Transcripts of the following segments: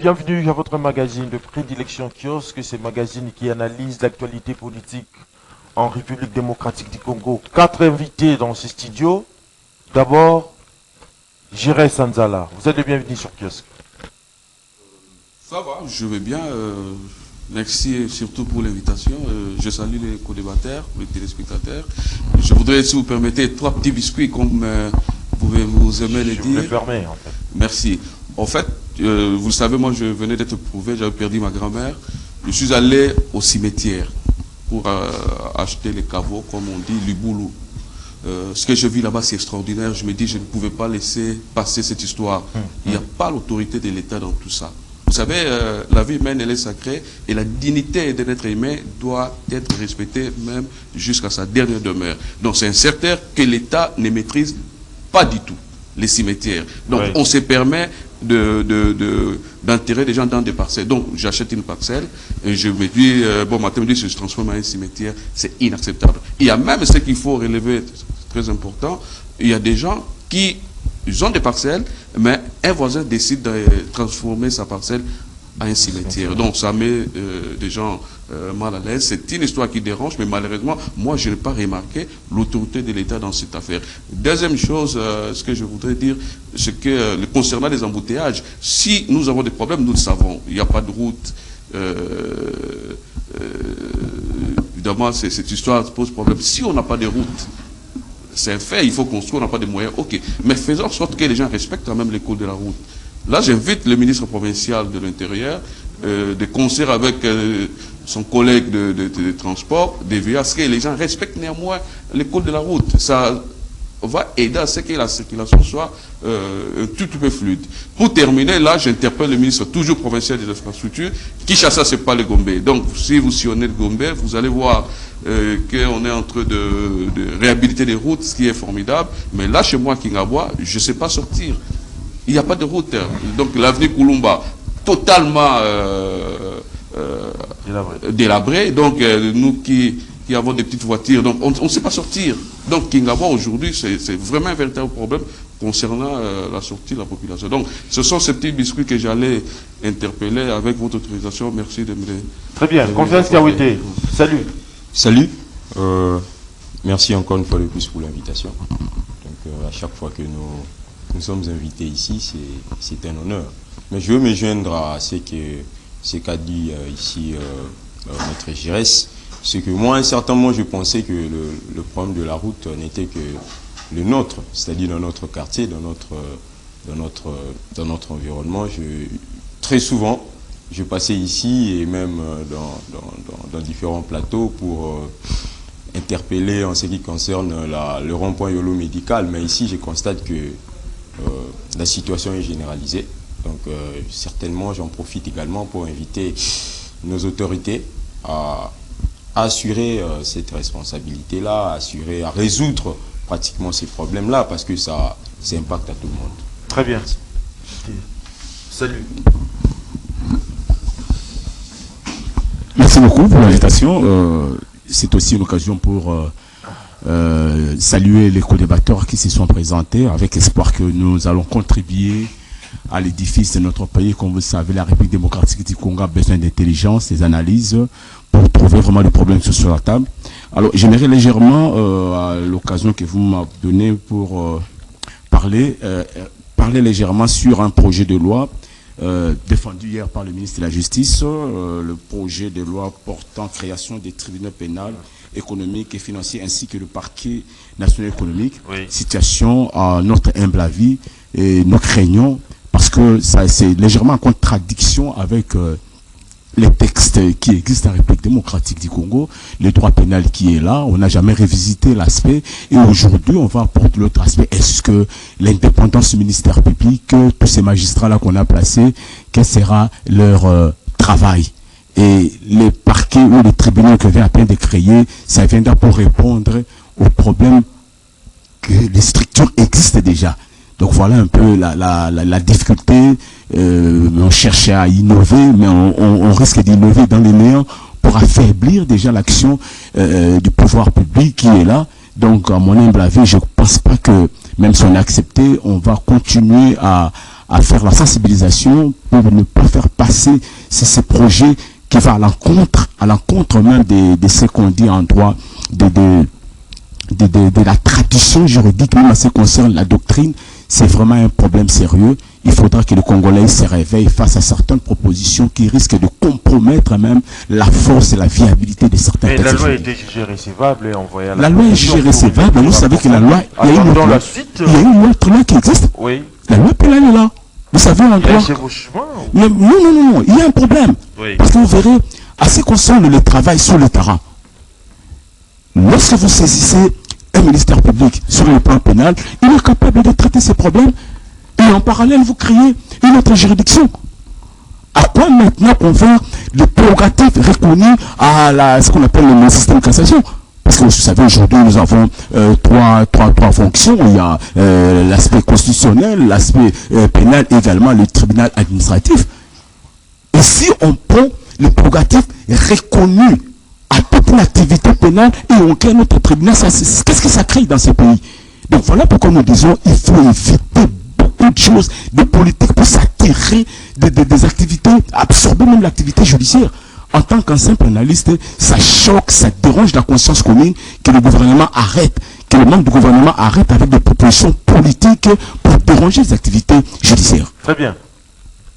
Bienvenue à votre magazine de prédilection Kiosque, ce magazine qui analyse l'actualité politique en République démocratique du Congo. 4 invités dans ce studio. D'abord, Jiré Sanzala. Vous êtes le bienvenu sur Kiosque. Ça va, je vais bien. Merci surtout pour l'invitation. Je salue les co-débatteurs, les téléspectateurs. Je voudrais, si vous permettez, 3 petits biscuits comme vous aimez les dire. Je vous les permets, en fait. Merci. En fait, vous le savez, moi je venais d'être prouvé, j'avais perdu ma grand-mère. Je suis allé au cimetière pour acheter les caveaux, comme on dit, l'Uboulou. Ce que je vis là-bas, c'est extraordinaire. Je me dis, je ne pouvais pas laisser passer cette histoire. Il n'y a pas l'autorité de l'État dans tout ça. Vous savez, la vie humaine, elle est sacrée et la dignité de l'être humain doit être respectée même jusqu'à sa dernière demeure. Donc c'est certain que l'État ne maîtrise pas du tout les cimetières. Donc on se permet d'enterrer des gens dans des parcelles. Donc j'achète une parcelle et je me dis, bon matin, je se transforme en un cimetière, c'est inacceptable. Il y a même ce qu'il faut relever, très important, il y a des gens qui ils ont des parcelles, mais un voisin décide de transformer sa parcelle en un cimetière. Donc ça met des gens mal à l'aise. C'est une histoire qui dérange, mais malheureusement, moi, je n'ai pas remarqué l'autorité de l'État dans cette affaire. Deuxième chose, ce que je voudrais dire, c'est que concernant les embouteillages, si nous avons des problèmes, nous le savons. Il n'y a pas de route. Évidemment, cette histoire pose problème. Si on n'a pas de route, c'est un fait, il faut construire, on n'a pas de moyens, ok. Mais faisons en sorte que les gens respectent quand même les codes de la route. Là, j'invite le ministre provincial de l'Intérieur, de concert avec son collègue de transport, à ce que les gens respectent néanmoins les codes de la route. Ça va aider à ce que la circulation soit un tout petit peu fluide. Pour terminer, là, j'interpelle le ministre toujours provincial des infrastructures. Kinshasa, c'est pas le Gombe. Donc, si vous sillonnez le Gombe, vous allez voir qu'on est en train de réhabiliter les routes, ce qui est formidable. Mais là, chez moi, Kingabwa, je ne sais pas sortir. Il n'y a pas de route. Donc, l'avenue Koulumba, totalement délabrée. Donc, nous qui avons des petites voitures, donc on ne sait pas sortir. Donc, Kingabwa, aujourd'hui, c'est vraiment un véritable problème concernant la sortie de la population. Donc, ce sont ces petits biscuits que j'allais interpeller avec votre autorisation. Merci de me les... Très bien. Confiance Kiawete. Salut. Salut. Merci encore une fois de plus pour l'invitation. Donc, à chaque fois que nous sommes invités ici, c'est un honneur. Mais je veux me joindre à ce qu'a dit ici Maître Giresse. C'est que moi, à un certain moment, je pensais que le problème de la route n'était que le nôtre, c'est-à-dire dans notre quartier, dans notre environnement. Très souvent, je passais ici et même dans différents plateaux pour interpeller en ce qui concerne le rond-point YOLO médical. Mais ici, je constate que la situation est généralisée. Donc, certainement, j'en profite également pour inviter nos autorités à assurer cette responsabilité-là, à résoudre pratiquement ces problèmes-là, parce que ça impacte à tout le monde. Très bien. Salut. Merci beaucoup pour l'invitation. C'est aussi une occasion pour saluer les co-débatteurs qui se sont présentés, avec espoir que nous allons contribuer à l'édifice de notre pays. Comme vous le savez, la République démocratique du Congo a besoin d'intelligence, des analyses, pour trouver vraiment les problèmes sur la table. Alors, j'aimerais légèrement, à l'occasion que vous m'avez donnée pour parler légèrement sur un projet de loi défendu hier par le ministre de la Justice, le projet de loi portant création des tribunaux pénals, économiques et financiers, ainsi que le parquet national économique. Oui. Situation, à notre humble avis, et nous craignons, parce que c'est légèrement en contradiction avec les textes qui existent en République démocratique du Congo, le droit pénal qui est là. On n'a jamais revisité l'aspect, et aujourd'hui on va apporter l'autre aspect. Est-ce que l'indépendance du ministère public, tous ces magistrats-là qu'on a placés, quel sera leur travail? Et les parquets ou les tribunaux que vient à peine de créer, ça viendra pour répondre aux problèmes que les structures existent déjà. Donc voilà un peu la difficulté. On cherche à innover, mais on risque d'innover dans les néants pour affaiblir déjà l'action du pouvoir public qui est là. Donc, à mon humble avis, je ne pense pas que, même si on est accepté, on va continuer à à faire la sensibilisation pour ne pas faire passer ces projets qui vont à l'encontre même de ce qu'on dit en droit de la tradition juridique, même en ce qui concerne la doctrine. C'est vraiment un problème sérieux. Il faudra que les Congolais se réveillent face à certaines propositions qui risquent de compromettre même la force et la viabilité de certains textes. Mais la loi a été jugée recevable et envoyée à la loi est jugée recevable, mais vous savez que la loi, il y a une autre loi qui existe. Oui. La loi pénale est là. Vous savez, en droit. Non, il y a un problème. Oui. Parce que vous verrez, à ce qui concerne le travail sur le terrain, lorsque vous saisissez un ministère public sur le plan pénal, il est capable de traiter ces problèmes et en parallèle vous créez une autre juridiction. À quoi maintenant on va les prérogatives reconnues à ce qu'on appelle le système de cassation? Parce que vous savez, aujourd'hui, nous avons trois fonctions. Il y a l'aspect constitutionnel, l'aspect pénal et également le tribunal administratif. Et si on prend les prérogatives reconnues à toute une activité pénale et on crée notre tribunal, qu'est-ce que ça crée dans ces pays? Donc voilà pourquoi nous disons qu'il faut éviter beaucoup de choses, des politiques pour s'attirer des activités, absorber même l'activité judiciaire. En tant qu'un simple analyste, ça choque, ça dérange la conscience commune que le gouvernement arrête, que le membre du gouvernement arrête avec des propositions politiques pour déranger les activités judiciaires. Très bien.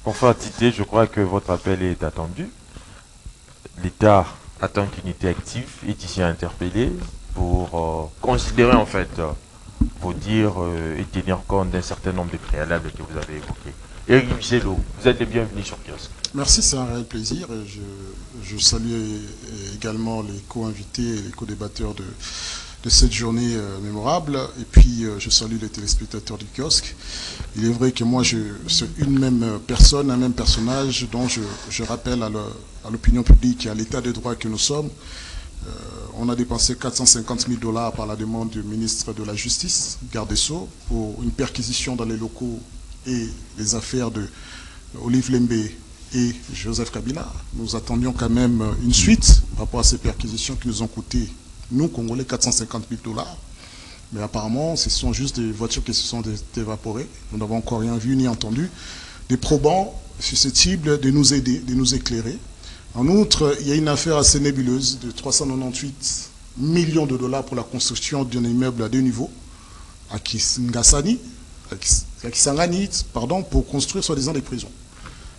Pour faire citer, je crois que votre appel est attendu. L'État, en tant qu'unité active, est ici interpellé pour considérer en fait vos dires et tenir compte d'un certain nombre de préalables que vous avez évoqués. Éric Michelot, vous êtes le bienvenu sur Kiosque. Merci, c'est un réel plaisir. Je salue également les co-invités et les co-débatteurs de cette journée mémorable. Et puis, je salue les téléspectateurs du Kiosque. Il est vrai que moi, c'est une même personne, un même personnage dont je rappelle à l'opinion publique et à l'état de droit que nous sommes. On a dépensé 450 000 $ par la demande du ministre de la Justice, garde des Sceaux, pour une perquisition dans les locaux et les affaires de Olive Lembé et Joseph Kabila. Nous attendions quand même une suite par rapport à ces perquisitions qui nous ont coûté, nous, Congolais, 450 000 $. Mais apparemment, ce sont juste des voitures qui se sont évaporées. Nous n'avons encore rien vu ni entendu. Des probants susceptibles de nous aider, de nous éclairer. En outre, il y a une affaire assez nébuleuse de 398 millions de $ pour la construction d'un immeuble à 2 niveaux à Kisangani, pour construire soi-disant des prisons.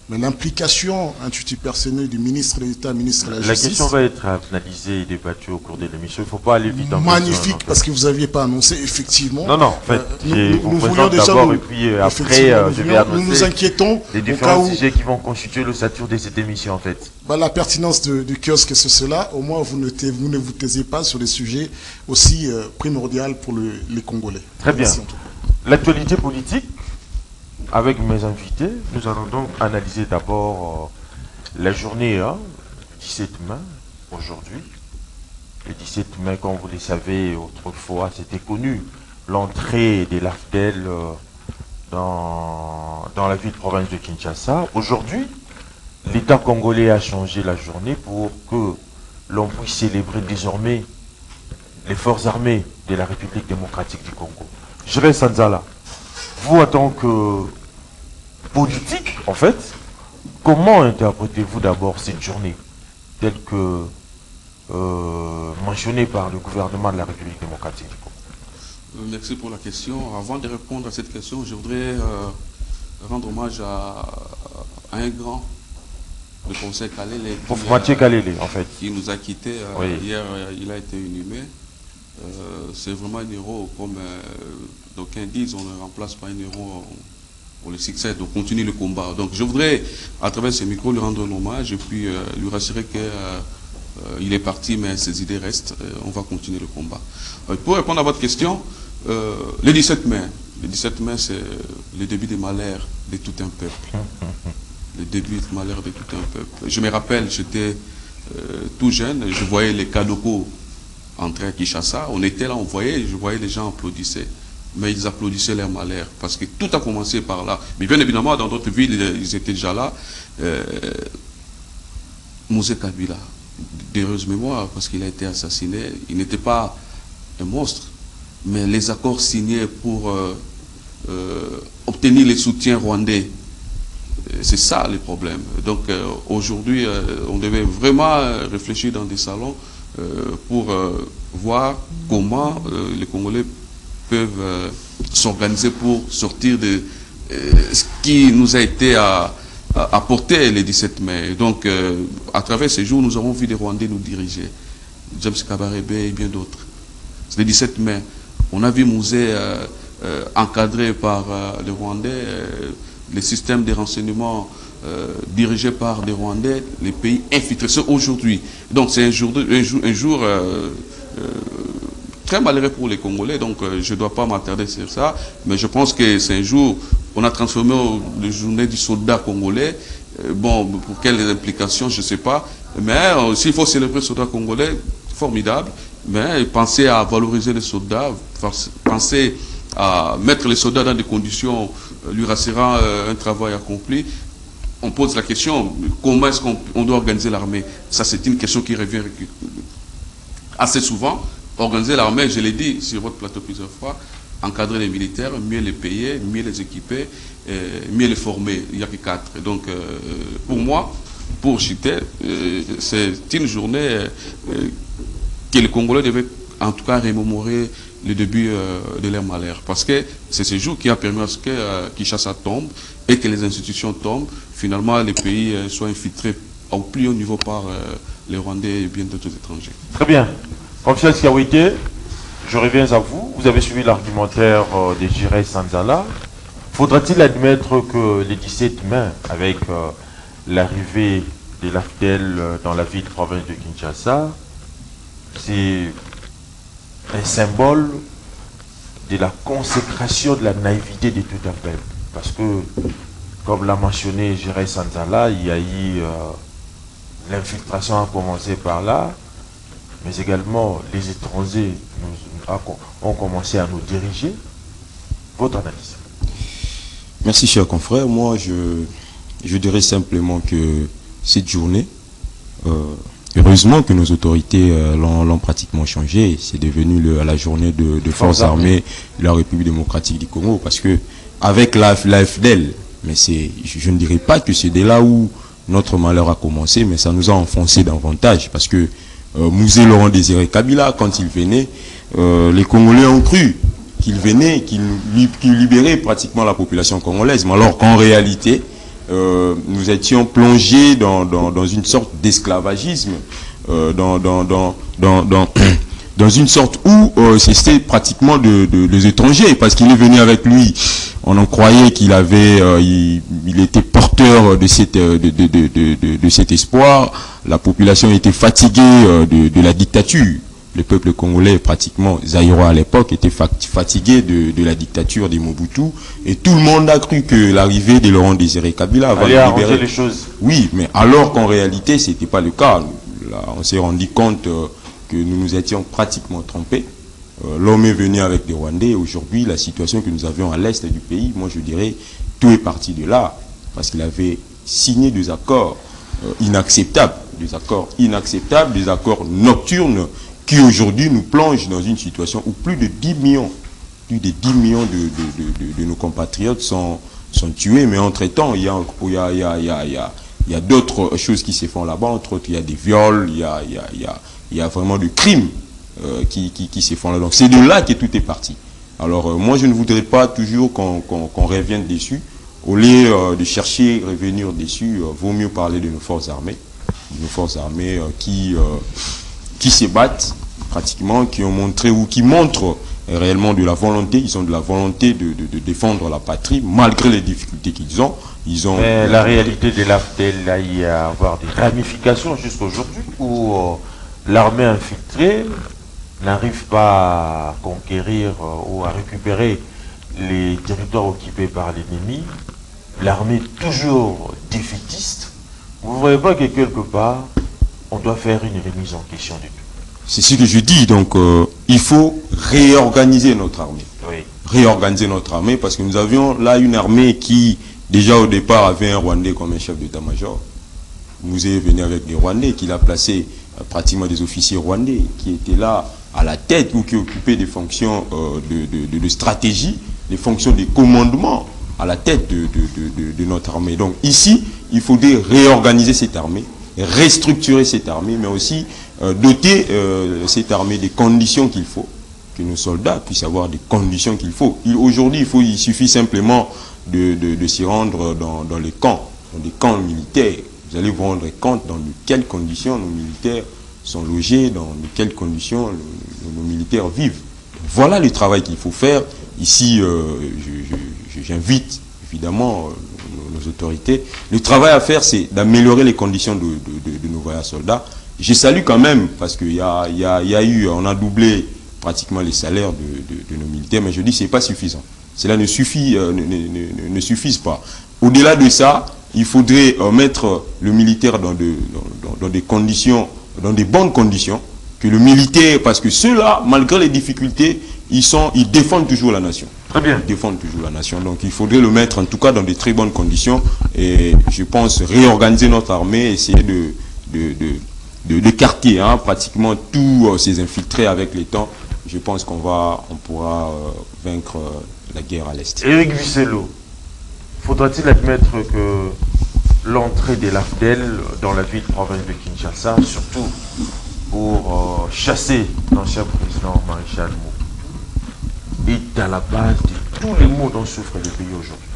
Mais l'implication intuitive personnelle du ministre de l'État, ministre de la Justice... La question va être analysée et débattue au cours de l'émission. Il ne faut pas aller vite en magnifique, parce que vous n'aviez pas annoncé, effectivement... Non, en fait, nous voulions déjà... et puis après, je vais annoncer nous inquiétons les différents sujets qui vont constituer l'ossature de cette émission, en fait. La pertinence du kiosque, c'est cela. Au moins, vous ne vous taisez pas sur des sujets aussi primordiaux pour les Congolais. Très bien. L'actualité politique, avec mes invités, nous allons donc analyser d'abord la journée du 17 mai, aujourd'hui. Le 17 mai, comme vous le savez, autrefois, c'était connu, l'entrée des LAFDEL dans la ville-province de Kinshasa. Aujourd'hui, l'État congolais a changé la journée pour que l'on puisse célébrer désormais les forces armées de la République démocratique du Congo. Je reste à Nzala. Vous, en tant que politique, en fait, comment interprétez-vous d'abord cette journée telle que mentionnée par le gouvernement de la République démocratique du Congo? Merci pour la question. Avant de répondre à cette question, je voudrais rendre hommage à un grand, le conseil Kalele, Mathieu Kalele, en fait, qui nous a quittés. Oui. Hier, il a été inhumé. C'est vraiment un héros, comme d'aucuns disent, on ne remplace pas un héros pour le succès, donc continue le combat. Donc je voudrais, à travers ce micro, lui rendre un hommage et puis lui rassurer qu'il est parti, mais ses idées restent. On va continuer le combat. Pour répondre à votre question, le 17 mai, c'est le début des malheurs de tout un peuple. Le début des malheurs de tout un peuple. Je me rappelle, j'étais tout jeune, je voyais les Kadoko entrer à Kinshasa, on était là, je voyais les gens applaudissaient, mais ils applaudissaient leur malheur, parce que tout a commencé par là. Mais bien évidemment, dans d'autres villes, ils étaient déjà là. Mosé Kabila, d'heureuse mémoire, parce qu'il a été assassiné, il n'était pas un monstre, mais les accords signés pour obtenir les soutiens rwandais. C'est ça le problème. Donc aujourd'hui, on devait vraiment réfléchir dans des salons pour voir comment les Congolais peuvent s'organiser pour sortir de ce qui nous a été apporté le 17 mai. Donc à travers ces jours, nous avons vu des Rwandais nous diriger. James Kabarebe et bien d'autres. C'est le 17 mai. On a vu Mouzé encadré par les Rwandais, les systèmes de renseignement dirigés par des Rwandais, les pays infiltrés. C'est aujourd'hui. Donc c'est un jour très malheureux pour les Congolais, donc je ne dois pas m'attarder sur ça, mais je pense que c'est un jour, on a transformé la journée du soldat congolais. Bon, pour quelles implications, je ne sais pas, mais s'il faut célébrer le soldat congolais, formidable, mais pensez à valoriser les soldats, pensez à mettre les soldats dans des conditions lui rassurant un travail accompli. On pose la question, comment est-ce qu'on doit organiser l'armée? Ça, c'est une question qui revient assez souvent. Organiser l'armée, je l'ai dit sur votre plateau plusieurs fois, encadrer les militaires, mieux les payer, mieux les équiper, mieux les former. Il n'y a que 4. Donc, pour moi, pour Chité, c'est une journée que les Congolais devaient en tout cas remémorer le début de leur malheur. Parce que c'est ce jour qui a permis à ce que Kinshasa tombe et que les institutions tombent. Finalement, les pays soient infiltrés au plus haut niveau par les Rwandais et bien d'autres étrangers. Très bien. Commissaire Siawite, je reviens à vous. Vous avez suivi l'argumentaire de Jiré Sanzala. Faudra-t-il admettre que le 17 mai, avec l'arrivée de l'AFDEL dans la ville province de Kinshasa, c'est un symbole de la consécration de la naïveté de tout un peuple? Parce que, comme l'a mentionné Jiré Sanzala, il y a eu l'infiltration a commencé par là, mais également les étrangers ont commencé à nous diriger. Votre analyse? Merci, cher confrère. Moi, je dirais simplement que cette journée, heureusement que nos autorités l'ont pratiquement changé. C'est devenu la journée de forces armées de la République démocratique du Congo. Parce que avec l'AFDEL, mais je ne dirais pas que c'est de là où notre malheur a commencé, mais ça nous a enfoncé davantage. Parce que Mouzé Laurent Désiré Kabila, quand il venait, les Congolais ont cru qu'il venait, qu'il libérait pratiquement la population congolaise. Mais alors qu'en réalité, nous étions plongés dans une sorte d'esclavagisme, dans une sorte où c'était pratiquement des étrangers, parce qu'il est venu avec lui. On en croyait qu'il avait, il était porteur de cet espoir. La population était fatiguée de la dictature. Le peuple congolais, pratiquement zaïrois à l'époque, était fatigué de la dictature des Mobutu. Et tout le monde a cru que l'arrivée de Laurent Désiré Kabila va libérer les choses. Oui, mais alors qu'en réalité, ce n'était pas le cas. Là, on s'est rendu compte que nous nous étions pratiquement trompés. L'homme est venu avec des Rwandais. Aujourd'hui, la situation que nous avions à l'est du pays, moi je dirais, tout est parti de là. Parce qu'il avait signé des accords inacceptables. Des accords nocturnes qui aujourd'hui nous plongent dans une situation où plus de 10 millions de nos compatriotes sont tués. Mais entre-temps, il y a d'autres choses qui se font là-bas. Entre autres, il y a des viols, il y a vraiment des crimes qui se font là. Donc c'est de là que tout est parti. Alors moi je ne voudrais pas toujours qu'on revienne dessus. Au lieu de chercher à revenir dessus, vaut mieux parler de nos forces armées. Nos forces armées qui se battent pratiquement, qui ont montré ou qui montrent réellement de la volonté. Ils ont de la volonté de défendre la patrie malgré les difficultés qu'ils ont. Mais la réalité de l'AFDEL, il y a avoir des ramifications jusqu'à aujourd'hui où l'armée infiltrée n'arrive pas à conquérir ou à récupérer les territoires occupés par l'ennemi. L'armée est toujours défaitiste. Vous ne voyez pas que quelque part, on doit faire une remise en question du tout? C'est ce que je dis. Donc, il faut réorganiser notre armée. Oui. Réorganiser notre armée parce que nous avions là une armée qui, déjà au départ, avait un Rwandais comme un chef d'état-major. Mouzé est venu avec des Rwandais, qu'il a placé pratiquement des officiers rwandais qui étaient là à la tête ou qui occupaient des fonctions de stratégie les fonctions de commandement à la tête de notre armée. Donc ici, il faudrait réorganiser cette armée, restructurer cette armée, mais aussi doter cette armée des conditions qu'il faut, que nos soldats puissent avoir des conditions qu'il faut. Aujourd'hui, il suffit simplement de s'y rendre dans les camps, dans des camps militaires. Vous allez vous rendre compte dans quelles conditions nos militaires sont logés, dans quelles conditions nos militaires vivent. Voilà le travail qu'il faut faire. Ici, j'invite évidemment nos autorités. Le travail à faire, c'est d'améliorer les conditions de nos voyageurs soldats. Je salue quand même, parce qu'il y a eu, on a doublé pratiquement les salaires de nos militaires, mais je dis que ce n'est pas suffisant. Cela ne suffit pas. Au-delà de ça, il faudrait mettre le militaire dans des conditions, dans des bonnes conditions, que le militaire, parce que ceux-là, malgré les difficultés, ils défendent toujours la nation. Très bien. Ils défendent toujours la nation. Donc il faudrait le mettre en tout cas dans de très bonnes conditions. Et je pense réorganiser notre armée, essayer d'écarter pratiquement tous ces infiltrés avec les temps. Je pense qu'on pourra vaincre la guerre à l'Est. Éric Visselo, faudra-t-il admettre que l'entrée des LAFDEL dans la ville province de Kinshasa, surtout pour chasser l'ancien président Maréchal Mobutu, est à la base de tous les maux dont souffre le pays aujourd'hui?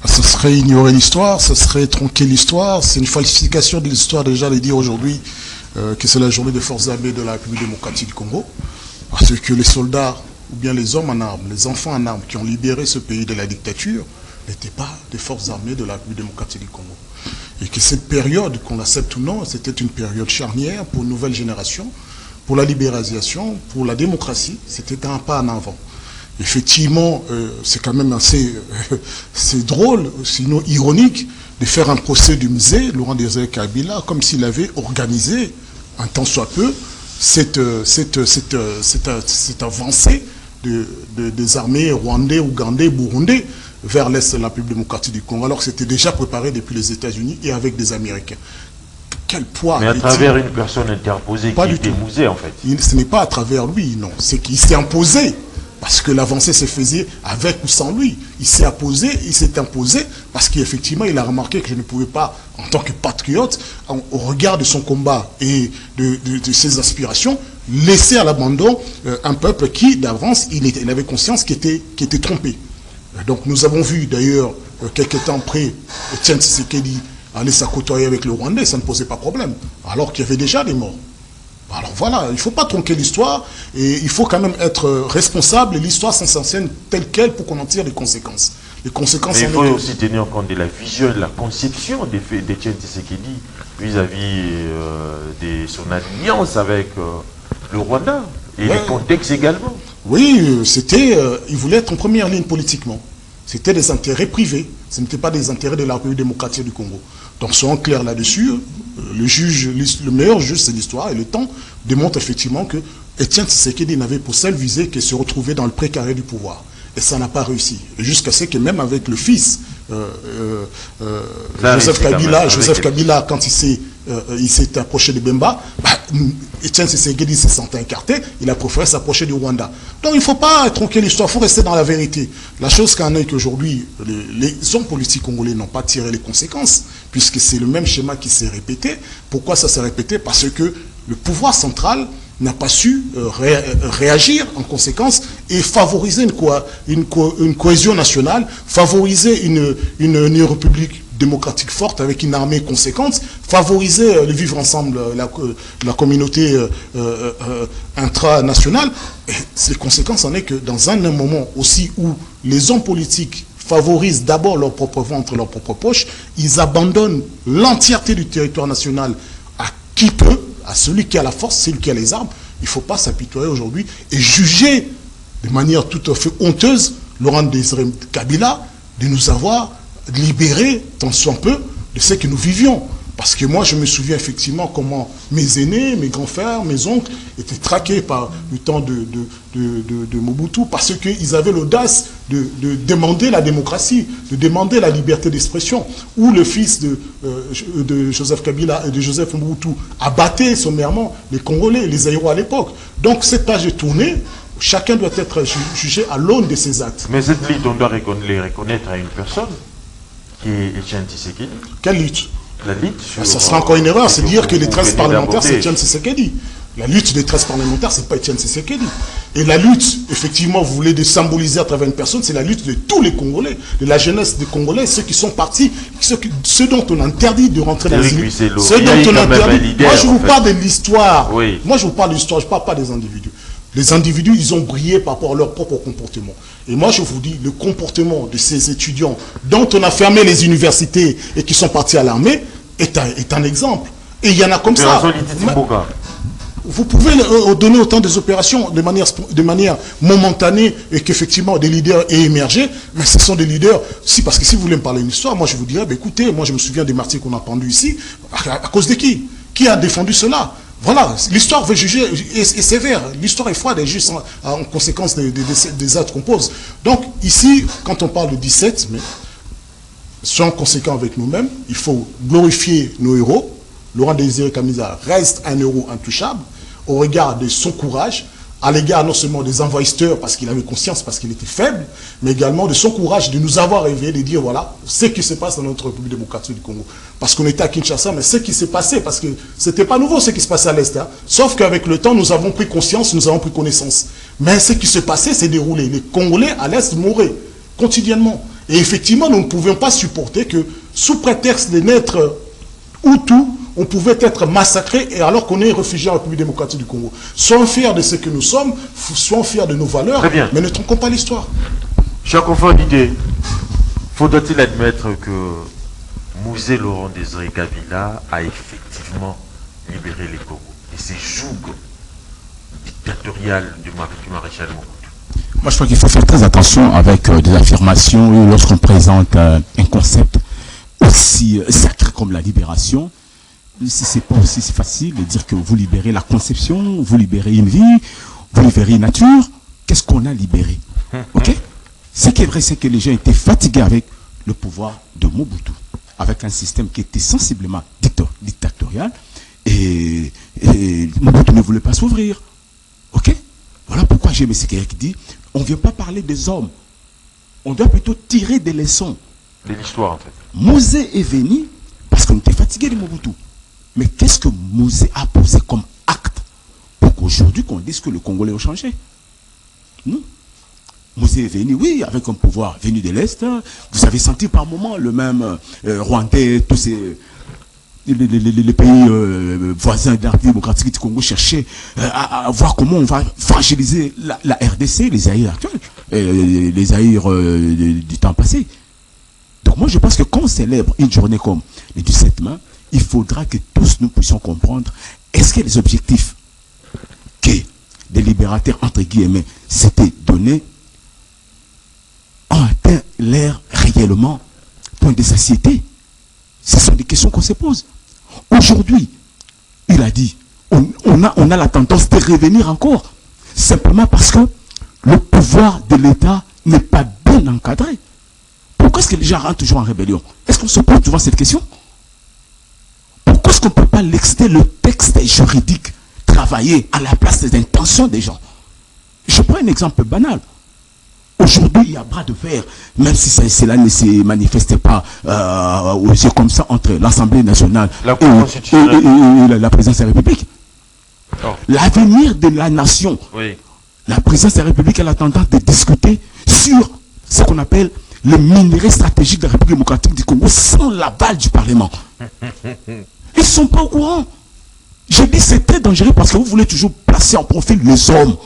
Ce serait ignorer l'histoire, ce serait tronquer l'histoire, c'est une falsification de l'histoire déjà de dire aujourd'hui que c'est la journée des forces armées de la République démocratique du Congo, parce que les soldats, ou bien les hommes en armes, les enfants en armes qui ont libéré ce pays de la dictature, n'étaient pas des forces armées de la République démocratique du Congo. Et que cette période, qu'on l'accepte ou non, c'était une période charnière pour une nouvelle génération, pour la libéralisation, pour la démocratie, c'était un pas en avant. Effectivement, c'est quand même assez c'est drôle, sinon ironique, de faire un procès du musée, Laurent Désiré Kabila, comme s'il avait organisé, un tant soit peu, cette avancée des armées rwandais, ougandais, burundais vers l'Est de la République démocratique du Congo, alors que c'était déjà préparé depuis les États-Unis et avec des Américains. Quel poids... Mais à travers une personne interposée pas qui du tout. musée, en fait. Ce n'est pas à travers lui, non. C'est qu'il s'est imposé. Parce que l'avancée se faisait avec ou sans lui. Il s'est imposé parce qu'effectivement, il a remarqué que je ne pouvais pas, en tant que patriote, au regard de son combat et de ses aspirations, laisser à l'abandon un peuple qui, d'avance, il avait conscience qu'il était trompé. Donc nous avons vu d'ailleurs, quelques temps après, Etienne Tshisekedi aller s'accoutoyer avec le Rwandais, ça ne posait pas problème, alors qu'il y avait déjà des morts. Alors voilà, il ne faut pas tronquer l'histoire, et il faut quand même être responsable, et l'histoire s'enseigne telle qu'elle pour qu'on en tire des conséquences. Les conséquences. Mais il faut aussi tenir compte de la vision, de la conception d'Etienne Tshisekedi vis-à-vis de son alliance avec le Rwanda, et les contextes également. Oui, il voulait être en première ligne politiquement. C'était des intérêts privés, ce n'était pas des intérêts de la République démocratique du Congo. Donc soyons clairs là-dessus, le meilleur juge c'est l'histoire, et le temps démontre effectivement que Etienne Tshisekedi n'avait pour seule visée que se retrouver dans le précaré du pouvoir. Et ça n'a pas réussi. Jusqu'à ce que même avec le fils, Joseph Kabila, quand il s'est approché de Bemba, Etienne Tshisekedi se sentait écarté, il a préféré s'approcher du Rwanda. Donc il ne faut pas tronquer l'histoire, il faut rester dans la vérité. La chose qu'en est qu'aujourd'hui, les hommes politiques congolais n'ont pas tiré les conséquences, puisque c'est le même schéma qui s'est répété. Pourquoi ça s'est répété? Parce que le pouvoir central n'a pas su réagir en conséquence et favoriser une cohésion nationale, favoriser une république démocratique forte avec une armée conséquente, favoriser le vivre ensemble, la communauté intranationale. Et les conséquences en est que dans un moment aussi où les hommes politiques favorisent d'abord leur propre ventre, leur propre poche, ils abandonnent l'entièreté du territoire national à qui peut, à celui qui a la force, celui qui a les armes. Il ne faut pas s'apitoyer aujourd'hui et juger de manière tout à fait honteuse Laurent Désiré Kabila de nous avoir libérés, tant soit peu, de ce que nous vivions. Parce que moi, je me souviens effectivement comment mes aînés, mes grands frères, mes oncles étaient traqués par le temps de Mobutu parce qu'ils avaient l'audace de demander la démocratie, de demander la liberté d'expression. Où le fils de Joseph Kabila et de Joseph Mobutu abattait sommairement les Congolais, les Aïros à l'époque. Donc cette page est tournée. chacun doit être jugé à l'aune de ses actes. Mais cette lutte, on doit les reconnaître à une personne, qui est Etienne Tshisekedi. Quelle lutte? La lutte sur... Ça sera encore une erreur, c'est dire que les 13 venez parlementaires, d'aborder. c'est Etienne Tshisekedi. La lutte des 13 parlementaires, c'est pas Etienne Tshisekedi. Et la lutte, effectivement, vous voulez symboliser à travers une personne, c'est la lutte de tous les Congolais, de la jeunesse des Congolais, ceux qui sont partis, ceux dont on interdit de rentrer dans les Éric îles. Wisselo. Ceux Il y a eu dont on quand même un interdit. leader, Moi, je vous en fait. parle de l'histoire. Oui. Moi, je vous parle de l'histoire, je ne parle pas des individus. Les individus, ils ont brillé par rapport à leur propre comportement. Et moi, je vous dis, le comportement de ces étudiants dont on a fermé les universités et qui sont partis à l'armée est un exemple. Et il y en a comme ça. Opération Lititi Mboka. Vous pouvez donner autant des opérations de manière momentanée et qu'effectivement des leaders aient émergé, mais ce sont des leaders, parce que si vous voulez me parler d'une histoire, moi je vous dirais, écoutez, moi je me souviens des martyrs qu'on a pendus ici, à cause de qui? Qui a défendu cela? Voilà, l'histoire veut juger, et sévère, l'histoire est froide et juste en conséquence des actes qu'on pose. Donc ici, quand on parle de 17, mais soyons conséquents avec nous-mêmes, il faut glorifier nos héros. Laurent Désiré Kabila reste un héros intouchable au regard de son courage, à l'égard non seulement des envahisseurs parce qu'il avait conscience, parce qu'il était faible, mais également de son courage de nous avoir réveillés, de dire voilà ce qui se passe dans notre République démocratique du Congo. Parce qu'on était à Kinshasa, mais ce qui s'est passé, parce que c'était pas nouveau ce qui se passait à l'Est, hein. Sauf qu'avec le temps, nous avons pris conscience, nous avons pris connaissance. Mais ce qui se passait s'est déroulé. Les Congolais à l'Est mouraient quotidiennement. Et effectivement, nous ne pouvions pas supporter que, sous prétexte de n'être Hutu, on pouvait être massacré et alors qu'on est réfugié en République démocratique du Congo. Soyons fiers de ce que nous sommes, soyons fiers de nos valeurs, Très bien. mais ne tronquons pas l'histoire. Chers confrères d'idées, faudra-t-il admettre que Mouzé Laurent Désiré Kabila a effectivement libéré les Congo et ces jougs dictatoriales du maréchal Mobutu? Moi, je crois qu'il faut faire très attention avec des affirmations lorsqu'on présente un concept aussi sacré comme la libération. C'est pas aussi facile de dire que vous libérez la conception, vous libérez une vie, vous libérez une nature. Qu'est-ce qu'on a libéré? Ok? Ce qui est vrai, c'est que les gens étaient fatigués avec le pouvoir de Mobutu, avec un système qui était sensiblement dictatorial, et Mobutu ne voulait pas s'ouvrir. Ok? Voilà pourquoi j'ai M. Kéry qui dit on ne vient pas parler des hommes, on doit plutôt tirer des leçons. De l'histoire, en fait. Mouzé est venu parce qu'on était fatigué de Mobutu. Mais qu'est-ce que Mouzé a posé comme acte pour qu'aujourd'hui qu'on dise que le Congolais a changé? Non. Mouzé est venu, oui, avec un pouvoir venu de l'Est. Vous avez senti par moments le même Rwandais, tous ces... Les pays voisins de la République démocratique du Congo cherchaient à voir comment on va fragiliser la RDC, les Zaïres actuels, les Zaïres du temps passé. Donc moi je pense que quand on célèbre une journée comme le 17 mai, il faudra que tous nous puissions comprendre est-ce que les objectifs que les libérateurs entre guillemets s'étaient donnés ont atteint l'air réellement point de satiété. Ce sont des questions qu'on se pose. Aujourd'hui, il a dit, on a la tendance de revenir encore, simplement parce que le pouvoir de l'État n'est pas bien encadré. Pourquoi est-ce que les gens rentrent toujours en rébellion? Est-ce qu'on se pose souvent cette question? Pourquoi est-ce qu'on ne peut pas laisser le texte juridique travailler à la place des intentions des gens? Je prends un exemple banal. Aujourd'hui, il y a bras de fer, même si cela ne se manifeste pas aux yeux comme ça entre l'Assemblée nationale et la présidence de la République. Oh. L'avenir de la nation, Oui. la présidence de la République a la tendance de discuter sur ce qu'on appelle le minerai stratégique de la République démocratique du Congo sans l'aval du Parlement. Ils ne sont pas au courant. Je dis c'est très dangereux parce que vous voulez toujours placer en profil les hommes.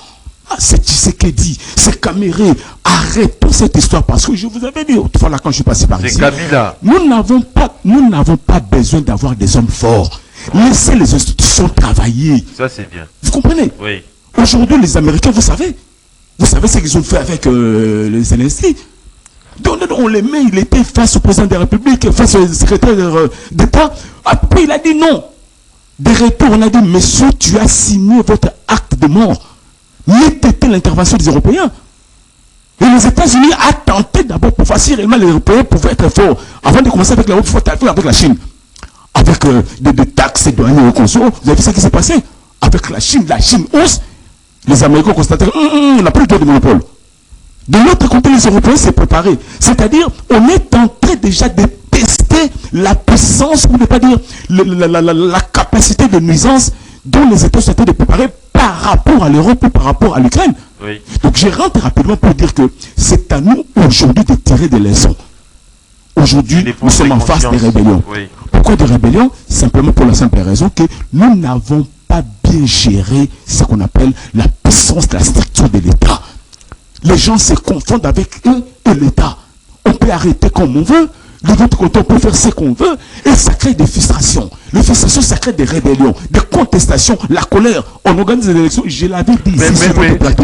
Ah, c'est Tshisekedi, c'est Kaméré. Arrêtons cette histoire parce que je vous avais dit autrefois là quand je suis passé par ici. C'est Kabila. Nous n'avons pas besoin d'avoir des hommes forts. Laissez les institutions travailler. Ça, c'est bien. Vous comprenez? Oui. Aujourd'hui, les Américains, vous savez ce qu'ils ont fait avec les Zelensky. Donc, on les met, il était face au président de la République, face au secrétaire d'État. Après, il a dit non. De retour, on a dit, monsieur, tu as signé votre acte de mort. Mettez l'intervention des Européens. Et les États-Unis ont tenté d'abord pour voir si réellement les Européens pouvaient être forts. Avant de commencer avec l'Europe, il faut faire avec la Chine. Avec des taxes douanières au conso. Vous avez vu ce qui s'est passé? Avec la Chine ose. Les Américains ont constaté qu'on n'a plus le droit de monopole. De l'autre côté, les Européens s'est préparé. C'est-à-dire, on est en train déjà de tester la puissance, pour ne pas dire la capacité de nuisance dont les États sont en train de préparer par rapport à l'Europe ou par rapport à l'Ukraine. Oui. Donc je rentre rapidement pour dire que c'est à nous aujourd'hui de tirer des leçons. Aujourd'hui, nous sommes en face des rébellions. Oui. Pourquoi des rébellions? Simplement pour la simple raison que nous n'avons pas bien géré ce qu'on appelle la puissance, la structure de l'État. Les gens se confondent avec eux et l'État. On peut arrêter comme on veut, de l'autre côté on peut faire ce qu'on veut, et ça crée des frustrations. Les frustrations, ça crée des rébellions, des contestations, la colère. On organise des élections, je l'avais dit ici sur votre plateau.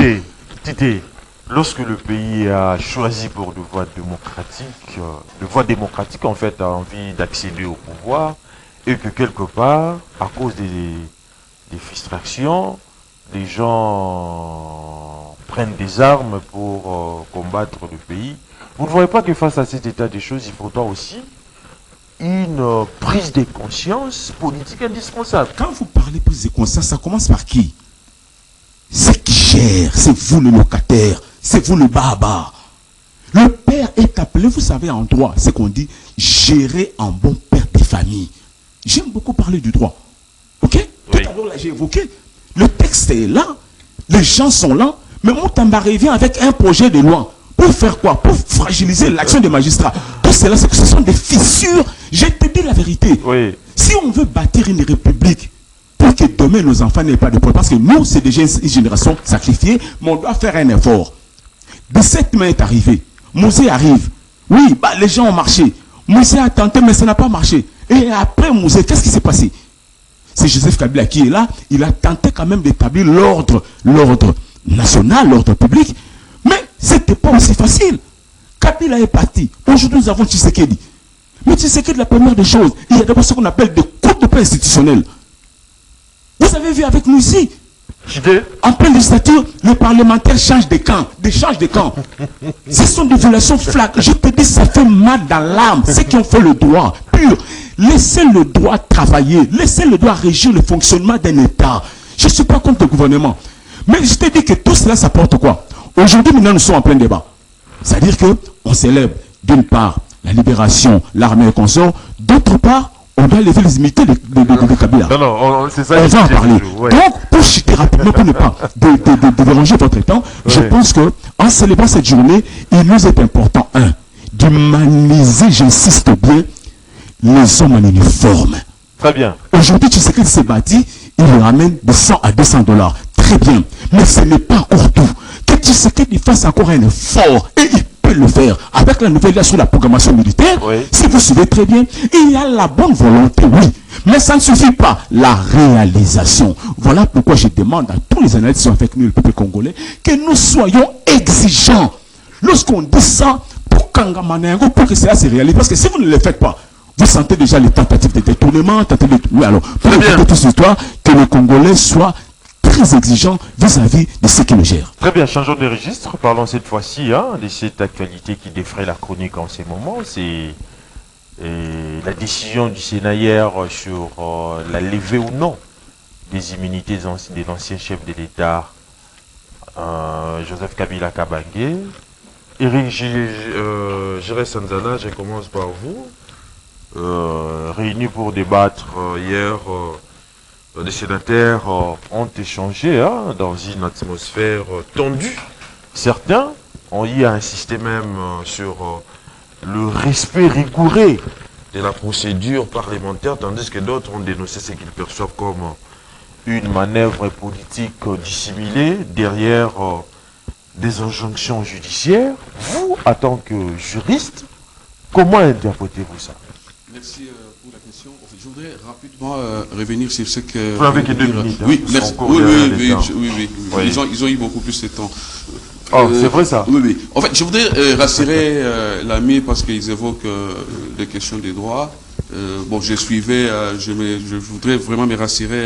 Tité, lorsque le pays a choisi pour de voie démocratique en fait a envie d'accéder au pouvoir, et que quelque part, à cause des frustrations, les gens prennent des armes pour combattre le pays. Vous ne voyez pas que face à cet état des choses, il faudra aussi une prise de conscience politique indispensable. Quand vous parlez de prise de conscience, ça commence par qui? C'est qui gère, c'est vous le locataire, c'est vous le baba. Le père est appelé, vous savez, en droit, c'est qu'on dit gérer un bon père de famille. J'aime beaucoup parler du droit. Ok? Oui. Tout à l'heure, là, j'ai évoqué. Le texte est là, les gens sont là, mais Moutamba revient avec un projet de loi. Pour faire quoi? Pour fragiliser l'action des magistrats. Tout cela, c'est que ce sont des fissures. Je te dis la vérité. Oui. Si on veut bâtir une république, pour que demain nos enfants n'aient pas de problème, parce que nous, c'est déjà une génération sacrifiée, mais on doit faire un effort. 17 mai est arrivé. Mosé arrive. Oui, bah, les gens ont marché. Mosé a tenté, mais ça n'a pas marché. Et après Mosé, qu'est-ce qui s'est passé? C'est Joseph Kabila qui est là. Il a tenté quand même d'établir l'ordre national, l'ordre public. Mais ce n'était pas aussi facile. Kabila est parti. Aujourd'hui, nous avons Tshisekedi. Mais Tshisekedi, la première des choses, il y a d'abord ce qu'on appelle des coups de pain institutionnels. Vous avez vu avec nous ici, en pleine législature, les parlementaires changent de camp, Ce sont des violations flagrantes. Je te dis, ça fait mal dans l'âme. Ceux qui ont fait le droit pur. Laissez le droit travailler. Laissez le droit régir le fonctionnement d'un État. Je ne suis pas contre le gouvernement. Mais je te dis que tout cela, ça porte quoi? Aujourd'hui, maintenant, nous sommes en plein débat. C'est-à-dire qu'on célèbre, d'une part, la libération, l'armée et consorts. D'autre part, on doit lever les immunités de Kabila. Non, c'est ça. On va en parler. Ouais. Donc, pour chuter rapidement, pour ne pas déranger votre temps, je pense qu'en célébrant cette journée, il nous est important, d'humaniser, j'insiste bien, les hommes en uniforme. Très bien. Aujourd'hui, tu sais qu'il s'est bâti, il le ramène de 100 à 200 $. Très bien. Mais ce n'est pas encore tout. Que tu sais qu'il fasse encore un effort, et il peut le faire. Avec la nouvelle loi sur la programmation militaire, si vous suivez très bien, il y a la bonne volonté, oui. Mais ça ne suffit pas. La réalisation. Voilà pourquoi je demande à tous les analystes qui sont avec nous, le peuple congolais, que nous soyons exigeants. Lorsqu'on dit ça, pour Kangamanengo, pour que cela se réalise. Parce que si vous ne le faites pas, vous sentez déjà les tentatives de détournement, oui, alors, pour éviter toute cette histoire, que les Congolais soient très exigeants vis-à-vis de ceux qui le gèrent. Très bien, changeons de registre. Parlons cette fois-ci de cette actualité qui défraie la chronique en ces moments. C'est la décision du Sénat hier sur la levée ou non des immunités des anciens chefs de l'État, Joseph Kabila Kabange. Eric Jéré Sanzana, je commence par vous. Réunis pour débattre hier, les sénateurs ont échangé dans une atmosphère tendue. Certains ont eu à insister même sur le respect rigoureux de la procédure parlementaire, tandis que d'autres ont dénoncé ce qu'ils perçoivent comme une manœuvre politique dissimulée derrière des injonctions judiciaires. Vous, en tant que juriste, comment interprétez-vous ça? Merci pour la question. Je voudrais rapidement revenir sur ce que... Vous n'avez que 2 minutes. Oui, merci. Oui. Ils ont eu beaucoup plus de temps. Oh, c'est vrai ça? Oui. En fait, je voudrais rassurer l'ami parce qu'ils évoquent des questions des droits. Bon, je suivais, je voudrais vraiment me rassurer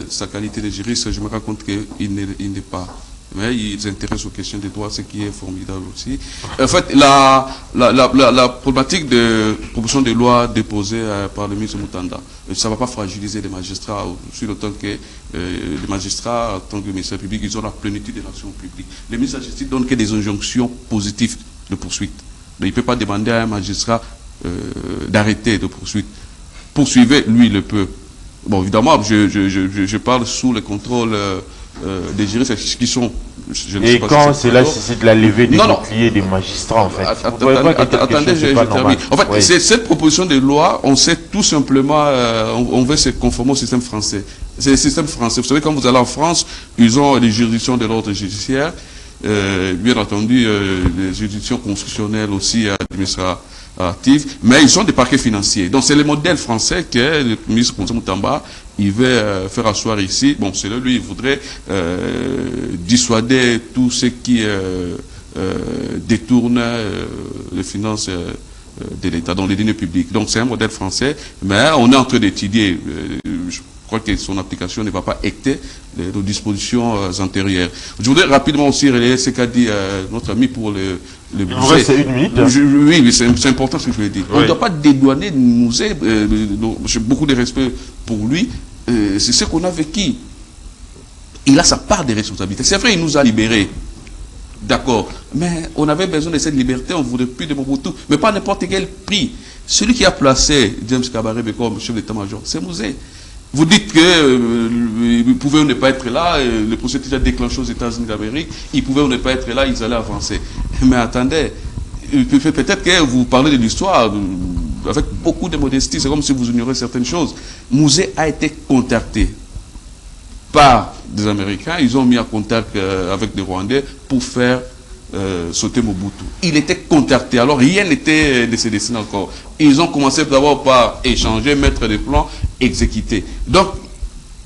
sa qualité de juriste. Je me rends compte qu'il n'est pas mais ils s'intéressent aux questions des droits, ce qui est formidable aussi. En fait, la problématique de proposition de loi déposée par le ministre Moutanda, ça ne va pas fragiliser les magistrats, sur le temps que les magistrats, en tant que ministère public, ils ont la plénitude de l'action publique. Le ministre de la Justice donne que des injonctions positives de poursuite. Donc, il ne peut pas demander à un magistrat d'arrêter de poursuite. Poursuivez, lui, il le peut. Bon, évidemment, je parle sous le contrôle des juristes qui sont... Et quand c'est là, c'est de la levée des boucliers des magistrats, en fait. Attendez, je termine. En fait, cette proposition de loi, on sait tout simplement, on veut se conformer au système français. C'est le système français. Vous savez, quand vous allez en France, ils ont des juridictions de l'ordre judiciaire, bien entendu, des juridictions constitutionnelles aussi, administratives, mais ils sont des parquets financiers. Donc, c'est le modèle français que le ministre Moutamba, il veut faire asseoir ici. Bon, c'est là, lui, il voudrait dissuader tout ce qui détourne les finances de l'État, dans les deniers publics. Donc, c'est un modèle français, mais on est en train d'étudier. Je crois que son application ne va pas acter les dispositions antérieures. Je voudrais rapidement aussi relayer ce qu'a dit notre ami pour le musée. C'est une minute. Oui, mais c'est important ce que je veux dire. Oui. On ne doit pas dédouaner le musée. J'ai beaucoup de respect pour lui. C'est ce qu'on a vécu. Il a sa part de responsabilité. C'est vrai, il nous a libérés. D'accord. Mais on avait besoin de cette liberté, on ne voulait plus de Mobutu. Mais pas n'importe quel prix. Celui qui a placé James Kabarebe comme chef d'état-major, c'est Musée. Vous dites que pouvait ne pas être là, le procès était déjà déclenché aux États-Unis d'Amérique, ils pouvaient ne pas être là, ils allaient avancer. Mais attendez, peut-être que vous parlez de l'histoire avec beaucoup de modestie, c'est comme si vous ignorez certaines choses. Musée a été contacté par des Américains, ils ont mis en contact avec des Rwandais pour faire sauter Mobutu. Il était contacté, alors rien n'était de ses destins encore. Ils ont commencé d'abord par échanger, mettre des plans, exécuter. Donc,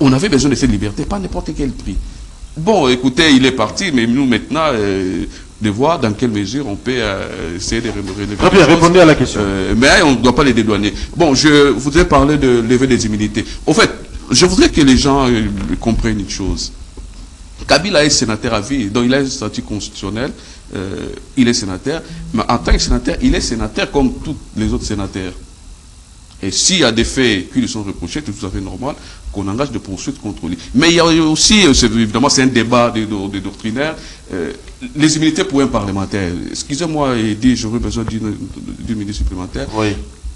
on avait besoin de cette liberté, pas n'importe quel prix. Bon, écoutez, il est parti, mais nous maintenant, de voir dans quelle mesure on peut essayer de relever. Très bien, répondez à la question. Mais on ne doit pas les dédouaner. Bon, je voudrais parler de lever des immunités. Au fait, je voudrais que les gens comprennent une chose. Kabila est sénateur à vie, donc il a un statut constitutionnel, il est sénateur, mais en tant que sénateur, il est sénateur comme tous les autres sénateurs. Et s'il y a des faits qui lui sont reprochés, c'est tout à fait normal qu'on engage des poursuites contre lui. Mais il y a aussi, évidemment, c'est un débat de doctrinaire, les immunités pour un parlementaire. Excusez-moi, Eddy, j'aurais besoin d'une minute supplémentaire. Oui.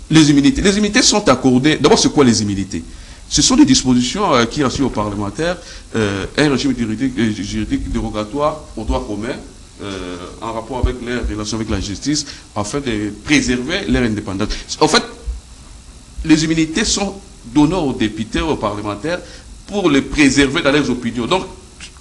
Les immunités sont accordées. D'abord, c'est quoi les immunités? Ce sont des dispositions qui assurent aux parlementaires un régime juridique dérogatoire aux droits communs en rapport avec leurs relations avec la justice afin de préserver leur indépendance. En fait, les immunités sont données aux députés, aux parlementaires pour les préserver dans leurs opinions. Donc,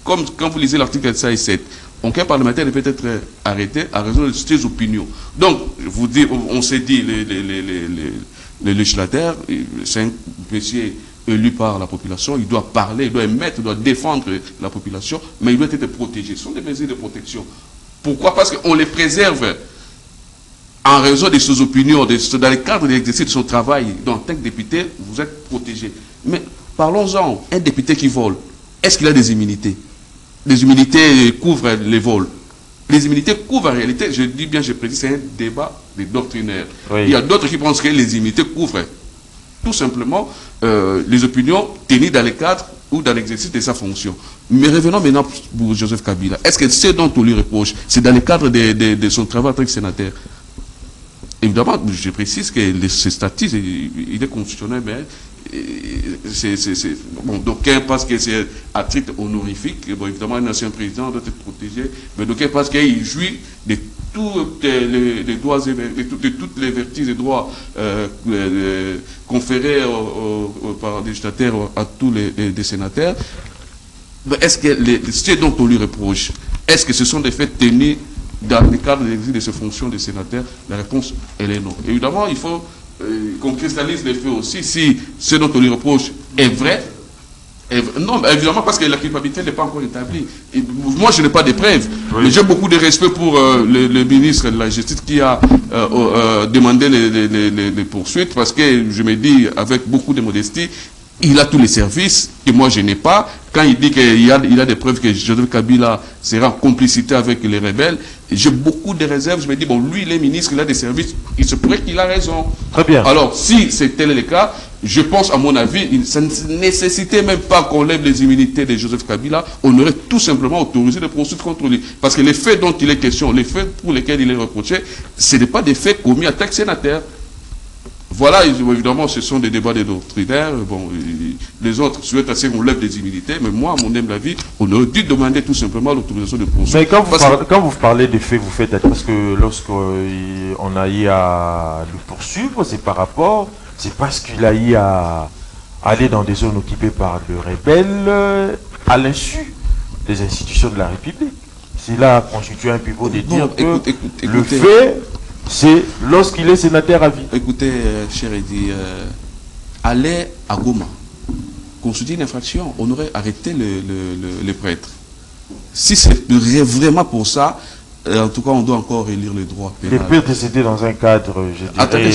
comme quand vous lisez l'article 7, aucun parlementaire ne peut être arrêté à raison de ses opinions. Donc, je vous dis, on s'est dit, les législateurs, c'est un monsieur élu par la population, il doit parler, il doit émettre, il doit défendre la population, mais il doit être protégé. Ce sont des mesures de protection. Pourquoi? Parce qu'on les préserve en raison de ses opinions, dans le cadre de l'exercice de son travail. Donc, en tant que député, vous êtes protégé. Mais parlons-en, un député qui vole, est-ce qu'il a des immunités? Les immunités couvrent les vols. Les immunités couvrent en réalité, je dis bien, je précise, c'est un débat des doctrinaires. Oui. Il y a d'autres qui pensent que les immunités couvrent tout simplement les opinions tenues dans le cadre ou dans l'exercice de sa fonction. Mais revenons maintenant pour Joseph Kabila. Est-ce que ce dont on lui reproche, c'est dans le cadre de son travail en tant que sénateur? Évidemment, je précise que ce statut, il est constitutionnel, mais bon, d'aucuns pensent que c'est à titre honorifique. Bon, évidemment, un ancien président doit être protégé, mais d'aucuns pensent qu'il jouit de tous les droits, de toutes les vertus et droits conférés par les législateurs à tous les sénateurs. Mais est-ce que ce dont on lui reproche, est-ce que ce sont des faits tenus dans le cadre de l'exercice de ses fonctions de sénateur? La réponse, elle est non. Évidemment, il faut qu'on cristallise les faits aussi. Si ce dont on lui reproche est vrai, non, évidemment, parce que la culpabilité n'est pas encore établie. Et moi, je n'ai pas de preuves. Oui. Mais j'ai beaucoup de respect pour le ministre de la Justice qui a demandé les poursuites, parce que je me dis, avec beaucoup de modestie, il a tous les services que moi je n'ai pas. Quand il dit qu'il a des preuves que Joseph Kabila sera en complicité avec les rebelles, j'ai beaucoup de réserves. Je me dis, bon, lui, il est ministre, il a des services, il se pourrait qu'il a raison. Très bien. Alors, si c'était le cas, je pense, à mon avis, ça ne nécessitait même pas qu'on lève les immunités de Joseph Kabila, on aurait tout simplement autorisé des poursuites contre lui. Parce que les faits dont il est question, les faits pour lesquels il est reproché, ce n'est pas des faits commis à tel sénateur. Voilà, évidemment, ce sont des débats des doctrinaires. Bon, les autres souhaitent assez qu'on lève des immunités, mais moi, à mon humble avis, on aurait dû demander tout simplement l'autorisation de poursuite. Mais quand vous parlez des faits, vous faites... Parce que lorsqu'on a eu à le poursuivre, c'est c'est parce qu'il a eu à aller dans des zones occupées par le rebelle à l'insu des institutions de la République. C'est là constitué un pivot de dire que le fait... C'est lorsqu'il est sénateur à vie. Écoutez, cher Eddy, aller à Goma, constituer une infraction, on aurait arrêté les prêtres. Si c'est vraiment pour ça, en tout cas, on doit encore relire le droit pénal. Les prêtres, c'était dans un cadre, je dirais... Attendez,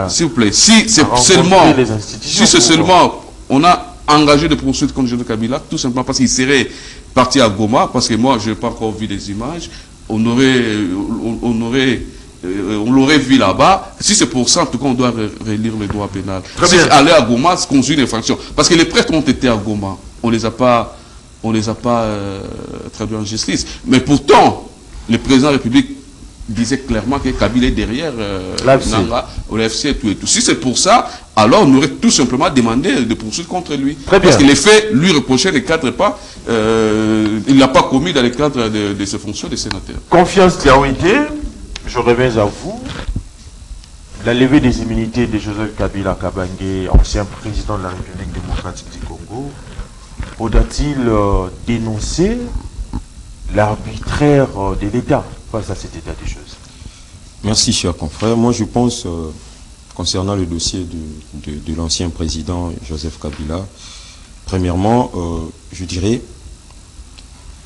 s'il vous plaît, si c'est seulement, on a engagé des poursuites contre Joseph Kabila, tout simplement parce qu'il serait parti à Goma, parce que moi, je n'ai pas encore vu des images, on l'aurait vu là-bas. Si c'est pour ça, en tout cas, on doit relire le droit pénal. Si aller à Goma, c'est conduire une infraction. Parce que les prêtres ont été à Goma. On les a pas traduits en justice. Mais pourtant, le président de la République disait clairement que Kabila est derrière l'AFC et tout et tout. Si c'est pour ça, alors on aurait tout simplement demandé de poursuites contre lui. Parce que les faits lui reprochaient ne cadrent pas, il n'a pas commis dans le cadre de ses fonctions de sénateur. Confiance qui a été, je reviens à vous, la levée des immunités de Joseph Kabila Kabange, ancien président de la République démocratique du Congo, faudra-t-il dénoncer l'arbitraire de l'État face à cet état des choses? Merci, cher confrère. Moi, je pense, concernant le dossier de l'ancien président Joseph Kabila, premièrement, je dirais,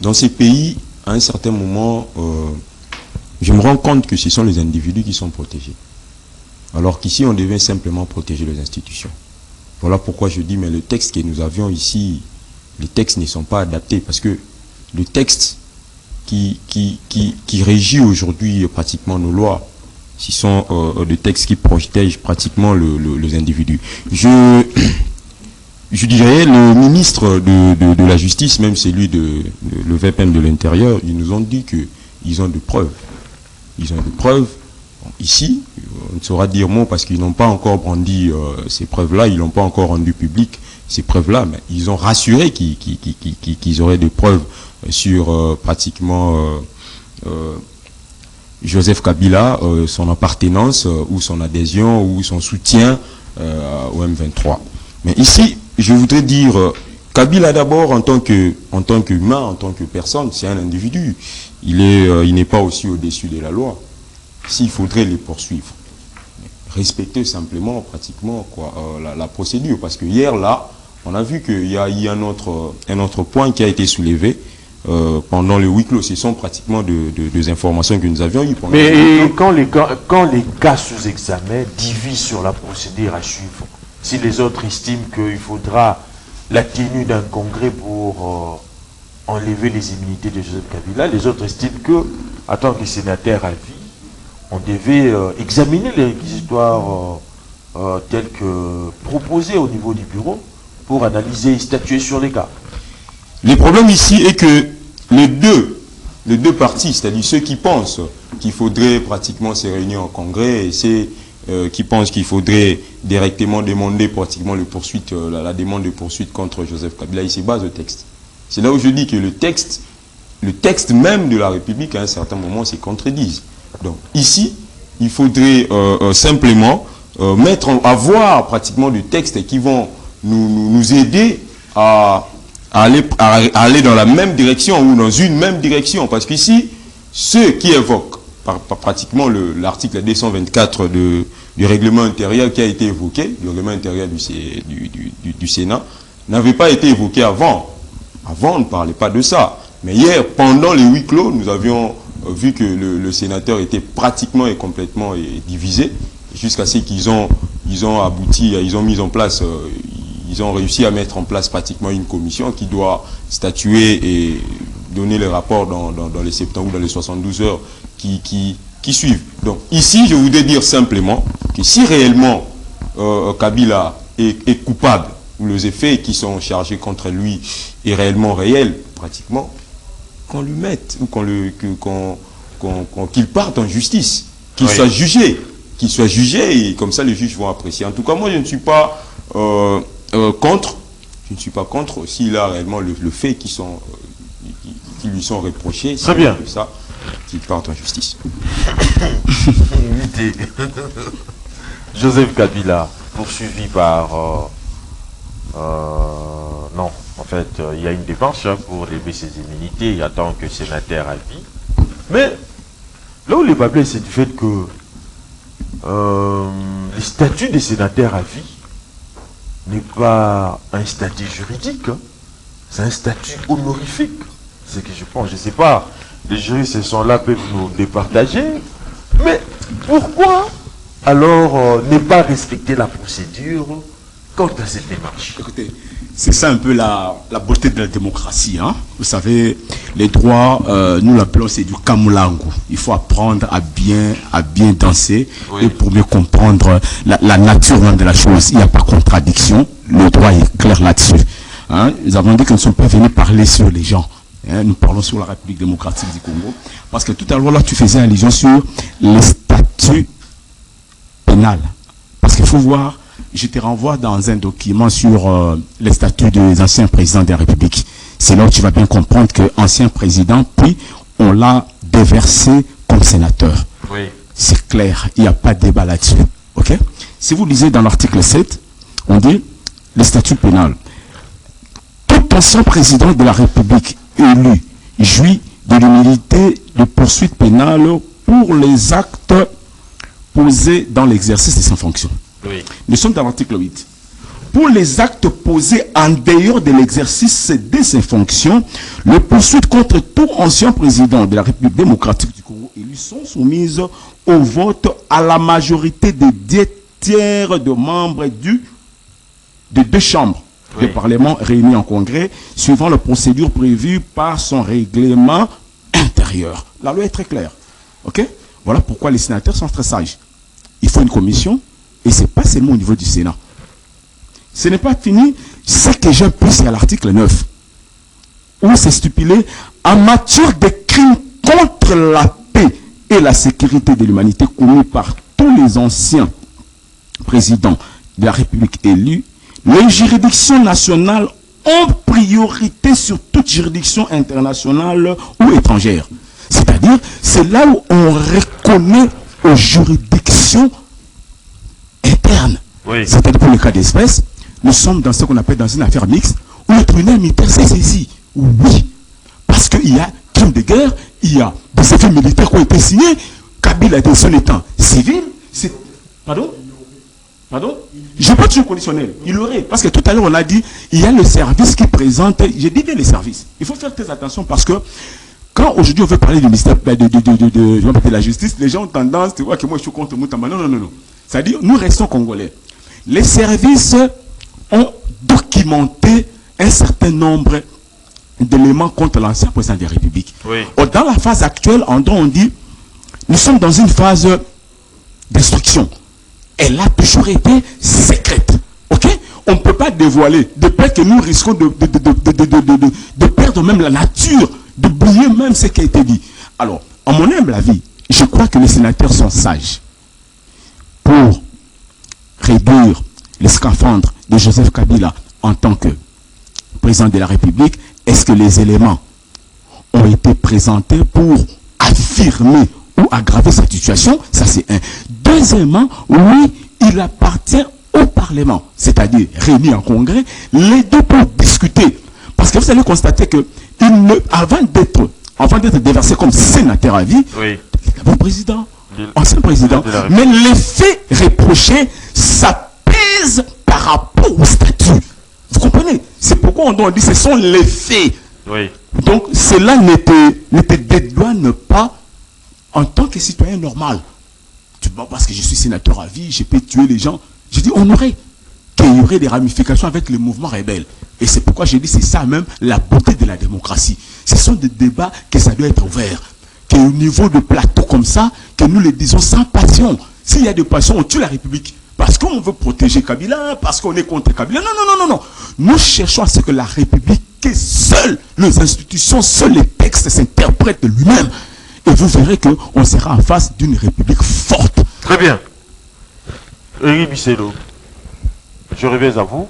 dans ces pays, à un certain moment, je me rends compte que ce sont les individus qui sont protégés. Alors qu'ici, on devait simplement protéger les institutions. Voilà pourquoi je dis, mais le texte que nous avions ici, les textes ne sont pas adaptés, parce que le texte qui régit aujourd'hui pratiquement nos lois, ce sont des textes qui protègent pratiquement les individus. Je dirais, le ministre de la Justice, même celui le VPN de l'Intérieur, ils nous ont dit qu'ils ont des preuves. Ils ont des preuves. Ici, on ne saura dire mot parce qu'ils n'ont pas encore brandi ces preuves-là, ils n'ont pas encore rendu public ces preuves-là, mais ils ont rassuré qu'ils auraient des preuves sur pratiquement Joseph Kabila, son appartenance ou son adhésion ou son soutien au M23. Mais ici, je voudrais dire, Kabila d'abord en tant qu'humain, en tant que personne, c'est un individu. Il n'est pas aussi au-dessus de la loi. S'il faudrait les poursuivre, respecter simplement, pratiquement la procédure. Parce que hier, là, on a vu qu'il y a eu un autre point qui a été soulevé pendant le huis clos. Ce sont pratiquement des informations que nous avions eues. Mais quand les cas sous examen divisent sur la procédure à suivre, si les autres estiment qu'il faudra la tenue d'un congrès pour enlever les immunités de Joseph Kabila, les autres estiment que, en tant que sénateur à vie, on devait examiner les réquisitoires tels que proposés au niveau du bureau pour analyser et statuer sur les cas. Le problème ici est que les deux partis, c'est-à-dire ceux qui pensent qu'il faudrait pratiquement se réunir en congrès et ceux qui pensent qu'il faudrait directement demander pratiquement la demande de poursuite contre Joseph Kabila, ils se basent au texte. C'est là où je dis que le texte même de la République, à un certain moment, se contredisent. Donc ici, il faudrait simplement avoir pratiquement des textes qui vont nous aider à aller dans la même direction ou dans une même direction. Parce qu'ici, ceux qui évoquent pratiquement l'article 224 du règlement intérieur qui a été évoqué, le règlement intérieur du Sénat, n'avait pas été évoqué avant. Avant, on ne parlait pas de ça. Mais hier, pendant les huis clos, nous avions vu que le sénateur était pratiquement et complètement divisé. jusqu'à ce qu'ils ont abouti, ils ont mis en place, ils ont réussi à mettre en place pratiquement une commission qui doit statuer et donner les rapports dans les 70 ou dans les 72 heures qui suivent. Donc ici, je voudrais dire simplement que si réellement Kabila est coupable, ou les effets qui sont chargés contre lui est réellement réel, pratiquement, qu'on lui mette, ou qu'il parte en justice, qu'il soit jugé, et comme ça les juges vont apprécier. En tout cas, moi je ne suis pas contre, s'il a réellement le fait qui lui sont reprochés, très bien, ça, qu'il parte en justice. Joseph Kabila, poursuivi par... non, en fait, il y a une dépense pour lever ses immunités, il attend que sénateur à vie. Mais là où les bas blessent, c'est du fait que le statut des sénateurs à vie n'est pas un statut juridique, hein. C'est un statut honorifique. C'est ce que je pense, je ne sais pas, les juristes sont là, peuvent nous départager, mais pourquoi alors ne pas respecter la procédure quant à cette démarche? Écoutez, c'est ça un peu la beauté de la démocratie. Hein? Vous savez, les droits, nous l'appelons, c'est du kamulangu. Il faut apprendre à bien danser, oui, et pour mieux comprendre la nature même de la chose. Il n'y a pas de contradiction. Le droit est clair là-dessus. Hein? Nous avons dit que nous ne sommes pas venus parler sur les gens. Hein? Nous parlons sur la République démocratique du Congo. Parce que tout à l'heure, là, tu faisais allusion sur les statuts pénals. Parce qu'il faut voir, je te renvoie dans un document sur les statuts des anciens présidents de la République. C'est là où tu vas bien comprendre qu'ancien président, puis on l'a déversé comme sénateur. Oui. C'est clair, il n'y a pas de débat là-dessus. Okay? Si vous lisez dans l'article 7, on dit le statut pénal. Tout ancien président de la République élu jouit de l'immunité de poursuite pénale pour les actes posés dans l'exercice de ses fonctions. Oui. Nous sommes dans l'article 8. Pour les actes posés en dehors de l'exercice de ses fonctions, les poursuites contre tout ancien président de la République démocratique du Congo élu sont soumises au vote à la majorité des 2 tiers de membres de 2 chambres, oui, du Parlement réunis en congrès, suivant la procédure prévue par son règlement intérieur. La loi est très claire. Okay? Voilà pourquoi les sénateurs sont très sages. Il faut une commission, et ce n'est pas seulement au niveau du Sénat. Ce n'est pas fini. Ce que j'ai plus, c'est à l'article 9, où c'est stipulé en matière de crimes contre la paix et la sécurité de l'humanité commis par tous les anciens présidents de la République élus, les juridictions nationales ont priorité sur toute juridiction internationale ou étrangère. C'est-à-dire, c'est là où on reconnaît aux juridictions internes. Oui. C'est-à-dire, pour le cas d'espèce, nous sommes dans ce qu'on appelle dans une affaire mixte où le tribunal militaire s'est saisi. Oui. Parce qu'il y a crime de guerre, il y a des effets militaires qui ont été signés. Kabila était son état civil. Pardon? Pardon? Je n'ai pas de conditionnel. Il aurait. Parce que tout à l'heure, on a dit, il y a le service qui présente. J'ai dit bien les services. Il faut faire très attention parce que quand aujourd'hui on veut parler du ministère de la justice, les gens ont tendance à voir que moi je suis contre Moutamba. Non, non, non, non. C'est-à-dire, nous restons congolais. Les services ont documenté un certain nombre d'éléments contre l'ancien président de la République. Oui. Dans la phase actuelle, on dit, nous sommes dans une phase d'instruction. Elle a toujours été secrète. Ok? On ne peut pas dévoiler, de peur que nous risquons de perdre même la nature, d'oublier même ce qui a été dit. Alors, à mon humble avis, je crois que les sénateurs sont sages pour réduire les scaphandres de Joseph Kabila en tant que président de la République. Est-ce que les éléments ont été présentés pour affirmer ou aggraver cette situation? Ça, c'est un. Deuxièmement, oui, il appartient au Parlement, c'est-à-dire réunis en congrès, les deux pour discuter. Parce que vous allez constater que avant d'être déversé comme sénateur à vie, oui, bon président, ancien président, mais les faits reprochés, ça pèse par rapport au statut. Vous comprenez? C'est pourquoi on dit que ce sont les faits. Oui. Donc cela ne te dédouane pas en tant que citoyen normal. Parce que je suis sénateur à vie, je peux tuer les gens. Je dis, qu'il y aurait des ramifications avec le mouvement rebelle. Et c'est pourquoi je dis, c'est ça même la beauté de la démocratie. Ce sont des débats que ça doit être ouvert. Qu'au niveau de plateau comme ça, que nous les disons sans passion. S'il y a de passion, on tue la République. Parce qu'on veut protéger Kabila, parce qu'on est contre Kabila. Non. Nous cherchons à ce que la République, que seules les institutions, seuls les textes s'interprètent de lui-même. Et vous verrez qu'on sera en face d'une République forte. Très bien. Éric Bisselo, je reviens à vous.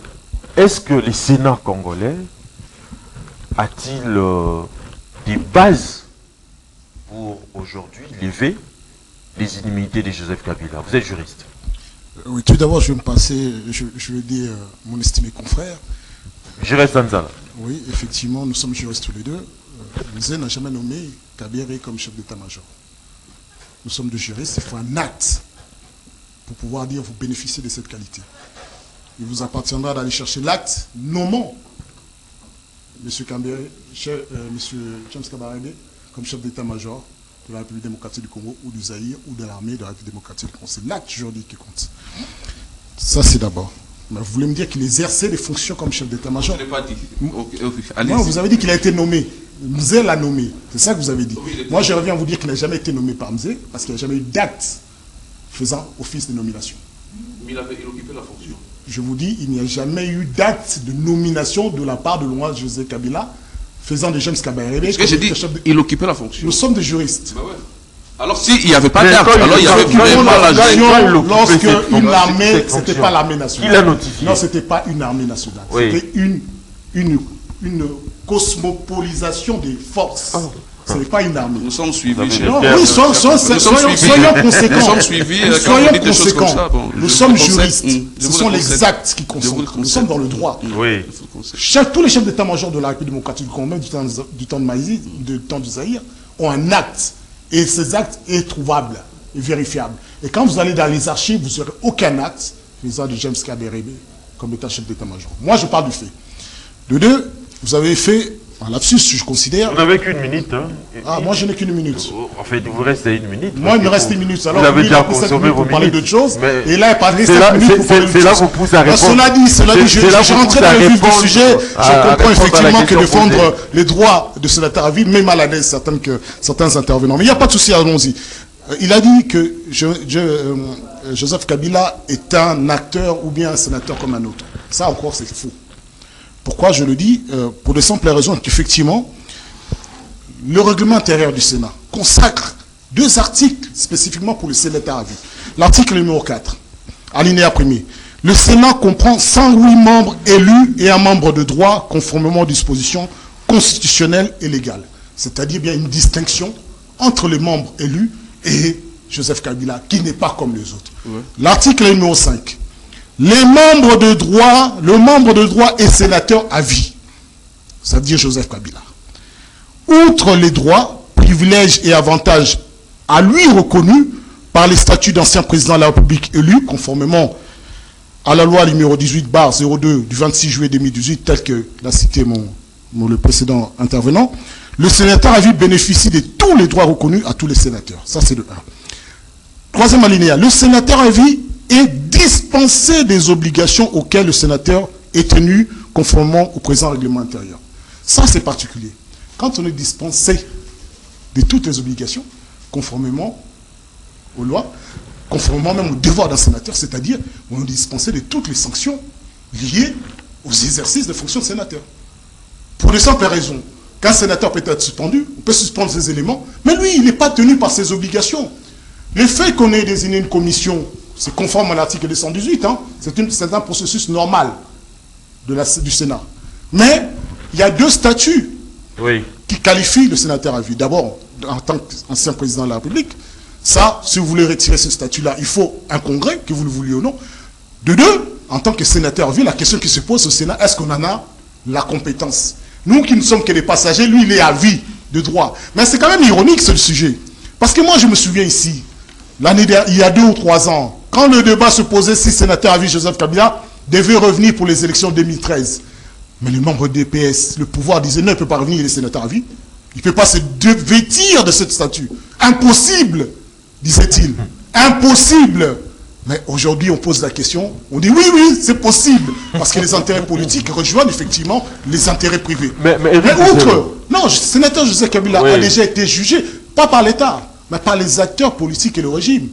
Est-ce que le Sénat congolais a-t-il des bases pour aujourd'hui lever les inimitiés de Joseph Kabila? Vous êtes juriste. Oui, tout d'abord, je vais me passer, je vais dire mon estimé confrère. Juriste Anzala. Oui, effectivement, nous sommes juristes tous les deux. Mzé n'a jamais nommé Kabila comme chef d'état-major. Nous sommes deux juristes, il faut un acte pour pouvoir dire vous bénéficiez de cette qualité. Il vous appartiendra d'aller chercher l'acte nommant M. James Kabarebe comme chef d'état-major de la République démocratique du Congo ou du Zaïre ou de l'armée de la République démocratique du Congo. C'est l'acte juridique qui compte. Ça, c'est d'abord. Mais vous voulez me dire qu'il exerçait des fonctions comme chef d'état-major? Je ne l'ai pas dit. Non, vous avez dit qu'il a été nommé. Mzé l'a nommé. C'est ça que vous avez dit. Moi, je reviens à vous dire qu'il n'a jamais été nommé par Mzé parce qu'il n'y a jamais eu d'acte faisant office de nomination. Mais il occupait la fonction. Je vous dis, il n'y a jamais eu d'acte de nomination de la part de Laurent José Kabila faisant de James Kabarebe. Ce que j'ai dit, il occupait la fonction. Nous sommes des juristes. Bah ouais. Alors s'il n'y avait pas d'acte, alors il y avait lorsqu'une armée, ce n'était pas l'armée nationale. Il a notifié. Non, ce n'était pas une armée nationale. Oui. C'était une cosmopolisation des forces. Ce n'est pas une armée. Nous sommes suivis. Non, oui, soyons conséquents. Nous sommes suivis. Soyons conséquents. Nous sommes juristes. Ce sont les actes qui consentent. Nous sommes dans le droit. Oui. Tous les chefs d'état-major de la République démocratique du Congo, même du temps de Maïzi, du temps du Zaïre, ont un acte. Et ces actes est trouvable et vérifiable. Et quand vous allez dans les archives, vous n'aurez aucun acte faisant de James Kabarebe comme état chef d'état-major. Moi, je parle du fait. De deux, vous avez fait un lapsus, je considère. Vous n'avez qu'une minute. Hein. Moi, je n'ai qu'une minute. En fait, il vous reste une minute. Moi, il me reste une minute. Alors, vous avez déjà consommé 5 minutes pour parler d'autre chose. Et là, il parle 5 minutes pour parler d'autre chose. C'est là qu'on pousse à répondre. Cela dit, je suis rentré dans le vif du sujet. Je comprends effectivement que défendre les droits de sénateur à vie met mal à l'aise certains intervenants. Mais il n'y a pas de souci, allons-y. Il a dit que Joseph Kabila est un acteur ou bien un sénateur comme un autre. Ça encore, c'est faux. Pourquoi je le dis? Pour de simples raisons qu'effectivement, le règlement intérieur du Sénat consacre 2 articles spécifiquement pour le sénateur à vie. L'article numéro 4, alinéa 1er. Le Sénat comprend 108 membres élus et un membre de droit conformément aux dispositions constitutionnelles et légales. C'est-à-dire bien une distinction entre les membres élus et Joseph Kabila, qui n'est pas comme les autres. Ouais. L'article numéro 5. Le membre de droit est sénateur à vie. C'est-à-dire Joseph Kabila. Outre les droits, privilèges et avantages à lui reconnus par les statuts d'ancien président de la République élu, conformément à la loi numéro 18/02 du 26 juillet 2018, tel que l'a cité le précédent intervenant, le sénateur à vie bénéficie de tous les droits reconnus à tous les sénateurs. Ça, c'est le 1. 3e alinéa. Le sénateur à vie est dispensé des obligations auxquelles le sénateur est tenu conformément au présent règlement intérieur. Ça, c'est particulier. Quand on est dispensé de toutes les obligations, conformément aux lois, conformément même au devoir d'un sénateur, c'est-à-dire on est dispensé de toutes les sanctions liées aux exercices de fonction de sénateur. Pour de simples raisons. Qu'un sénateur peut être suspendu, on peut suspendre ses éléments, mais lui, il n'est pas tenu par ses obligations. Le fait qu'on ait désigné une commission, c'est conforme à l'article 218, hein, c'est un processus normal du Sénat. Mais il y a 2 statuts qui qualifient le sénateur à vie. D'abord, en tant qu'ancien président de la République, ça, si vous voulez retirer ce statut-là, il faut un congrès, que vous le vouliez ou non. De 2, en tant que sénateur à vie, la question qui se pose au Sénat, est-ce qu'on en a la compétence? Nous qui ne sommes que des passagers, lui, il est à vie de droit. Mais c'est quand même ironique, ce sujet. Parce que moi, je me souviens ici, il y a 2 ou 3 ans, quand le débat se posait si sénateur à vie Joseph Kabila devait revenir pour les élections 2013. Mais les membres du DPS, le pouvoir disait non, il ne peut pas revenir, il est sénateur à vie. Il ne peut pas se vêtir de ce statut. Impossible, disait-il. Impossible. Mais aujourd'hui, on pose la question, on dit oui, oui, c'est possible, parce que les intérêts politiques rejoignent effectivement les intérêts privés. Mais outre, non, sénateur Joseph Kabila a déjà été jugé, pas par l'État, mais par les acteurs politiques et le régime.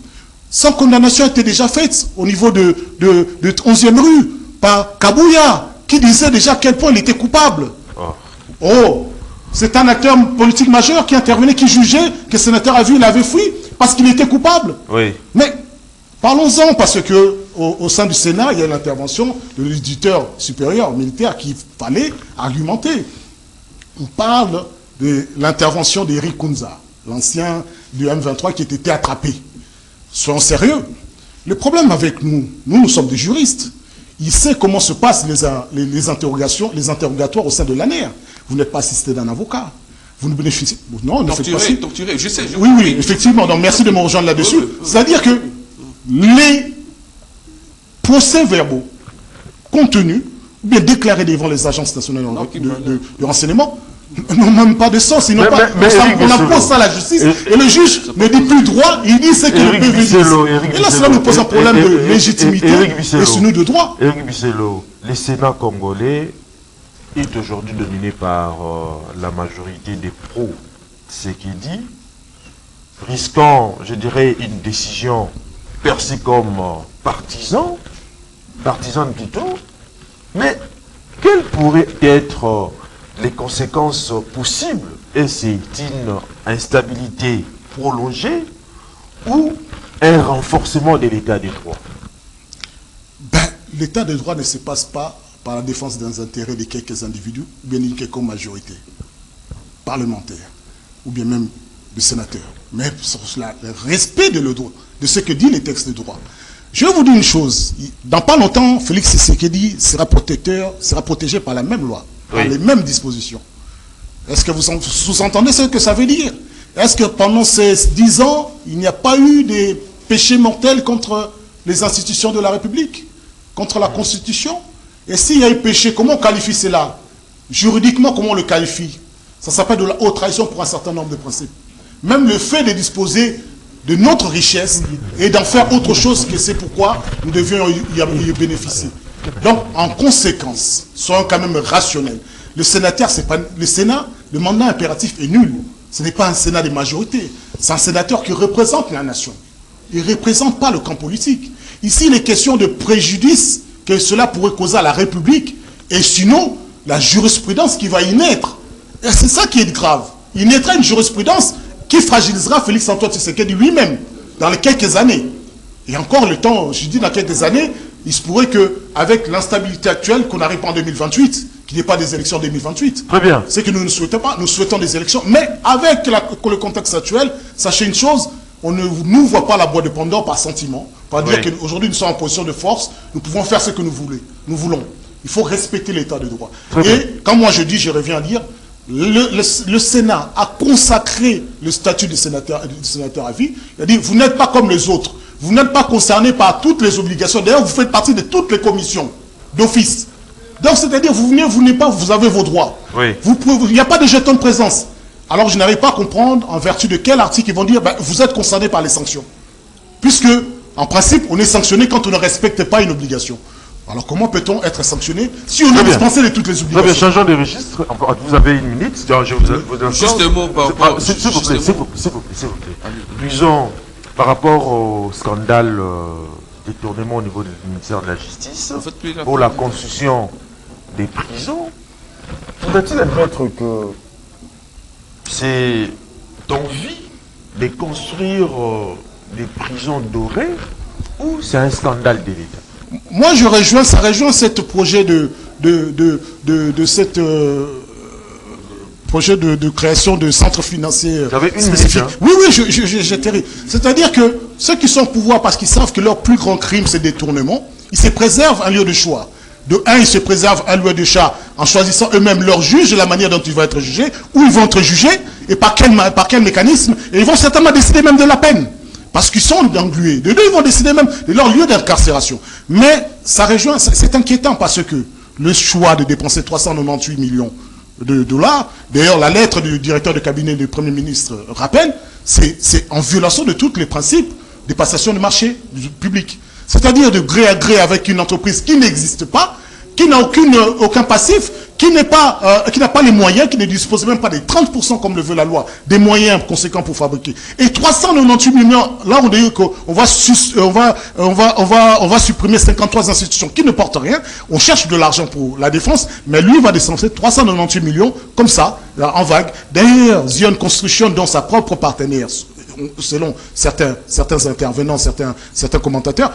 Sans condamnation était déjà faite au niveau de 11e rue, par Kabouya, qui disait déjà à quel point il était coupable. Oh, c'est un acteur politique majeur qui intervenait, qui jugeait que le sénateur a vu, il avait fui, parce qu'il était coupable. Oui. Mais parlons-en, parce que au sein du Sénat, il y a l'intervention de l'éditeur supérieur militaire qu'il fallait argumenter. On parle de l'intervention d'Eric Kunza, l'ancien du M23 qui était attrapé. Soyons sérieux. Le problème avec nous sommes des juristes. Il sait comment se passent les interrogations, les interrogatoires au sein de l'ANER. Vous n'êtes pas assisté d'un avocat. Vous ne bénéficiez... Non, ne faites pas ça. Torturé, je sais. Oui, oui, effectivement. Donc merci de me rejoindre là-dessus. C'est-à-dire que les procès-verbaux contenus, ou bien déclarés devant les agences nationales de renseignement, n'ont même pas de sens. On impose ça à la justice et le juge ne dit plus droit, il dit ce que le PV dit. Et là, cela nous pose un problème de légitimité et sinon de droit. Éric Bisselo, le Sénat congolais est aujourd'hui dominé par la majorité des pro-Tshisekedi, risquant, je dirais, une décision perçue comme partisane plutôt, mais quelles pourraient être les conséquences possibles? Et c'est une instabilité prolongée ou un renforcement de l'état des droits? L'état des droits ne se passe pas par la défense des intérêts de quelques individus, ou bien d'une quelconque majorité parlementaire, ou bien même de sénateurs, mais sur le respect de ce que dit les textes de droit. Je vais vous dire une chose, dans pas longtemps, Félix Tshisekedi sera protégé par la même loi, par les mêmes dispositions. Est-ce que vous sous-entendez ce que ça veut dire? Est-ce que pendant ces 10 ans, il n'y a pas eu des péchés mortels contre les institutions de la République, contre la Constitution? Et s'il y a eu péché, comment on qualifie cela? Juridiquement, comment on le qualifie? Ça s'appelle de la haute trahison pour un certain nombre de principes. Même le fait de disposer de notre richesse et d'en faire autre chose que c'est pourquoi nous devions y bénéficier. Donc, en conséquence, soyons quand même rationnels. Le Sénat, le mandat impératif est nul. Ce n'est pas un Sénat de majorité. C'est un sénateur qui représente la nation. Il ne représente pas le camp politique. Ici, il est question de préjudice que cela pourrait causer à la République et sinon, la jurisprudence qui va y naître. Et c'est ça qui est grave. Il naîtra une jurisprudence qui fragilisera Félix-Antoine Tshisekedi lui-même dans les quelques années. Et encore le temps, je dis dans quelques années, il se pourrait qu'avec l'instabilité actuelle, qu'on n'arrive pas en 2028, qu'il n'y ait pas des élections en 2028. Très bien. C'est que nous ne souhaitons pas, nous souhaitons des élections. Mais avec le contexte actuel, sachez une chose, on ne nous voit pas la boîte de Pandore par sentiment, par dire qu'aujourd'hui nous sommes en position de force, nous pouvons faire ce que nous voulons. Il faut respecter l'état de droit. Et quand moi je dis, je reviens à dire, le Sénat a consacré le statut de sénateur à vie. Il a dit, vous n'êtes pas comme les autres. Vous n'êtes pas concerné par toutes les obligations. D'ailleurs, vous faites partie de toutes les commissions d'office. Donc, c'est-à-dire, vous venez, vous avez vos droits. Oui. Il n'y a pas de jeton de présence. Alors, je n'arrive pas à comprendre en vertu de quel article ils vont dire, vous êtes concerné par les sanctions. Puisque, en principe, on est sanctionné quand on ne respecte pas une obligation. Alors comment peut-on être sanctionné si on est dispensé de toutes les obligations? Très bien, changeons de registre. Vous avez une minute. Je vous juste un mot par rapport... S'il vous plaît. Disons, par rapport au scandale détournement au niveau du ministère de la Justice, pour la construction des prisons, faudrait-il admettre que c'est envie de construire des prisons dorées ou c'est un scandale de l'État? Moi, ça rejoint ce projet projet de création de centres financiers spécifiques. Oui, j'ai terrible. C'est-à-dire que ceux qui sont au pouvoir, parce qu'ils savent que leur plus grand crime, c'est détournement, ils se préservent un lieu de choix. De un, ils se préservent un lieu de choix en choisissant eux-mêmes leur juge, la manière dont ils vont être jugés, où ils vont être jugés, et par quel mécanisme, et ils vont certainement décider même de la peine. Parce qu'ils sont englués. De deux, ils vont décider même de leur lieu d'incarcération. Mais ça rejoint, c'est inquiétant parce que le choix de dépenser 398 millions de dollars, d'ailleurs la lettre du directeur de cabinet du Premier ministre rappelle, c'est en violation de tous les principes des passations de marché public. C'est-à-dire de gré à gré avec une entreprise qui n'existe pas, qui n'a aucun passif, qui n'a pas les moyens, qui ne dispose même pas des 30% comme le veut la loi, des moyens conséquents pour fabriquer. Et 398 millions, là on dit qu'on va supprimer 53 institutions qui ne portent rien, on cherche de l'argent pour la défense, mais lui va décenser 398 millions comme ça, là, en vague. D'ailleurs, Zion Construction, dans sa propre partenaire, selon certains intervenants, certains commentateurs,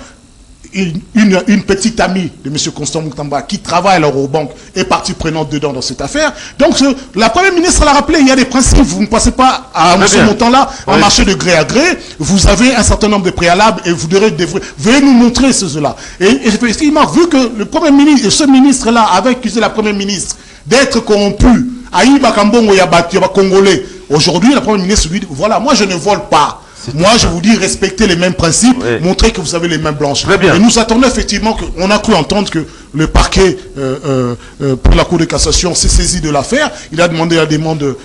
une petite amie de M. Constant Moutamba qui travaille à l'Eurobank est partie prenante dedans dans cette affaire. Donc la Première ministre l'a rappelé, il y a des principes, vous ne passez pas à ce montant-là en marché de gré à gré, vous avez un certain nombre de préalables et vous veuillez nous montrer cela. Et effectivement, vu que le Premier ministre, ce ministre-là avait accusé la Première ministre d'être corrompu, Aïba Kambongo Yaba Congolais, aujourd'hui la Première ministre lui dit, voilà, moi je ne vole pas. Moi, je vous dis, respectez les mêmes principes, montrez que vous avez les mains blanches. Et nous attendons effectivement on a cru entendre que le parquet pour la Cour de cassation s'est saisi de l'affaire. Il a demandé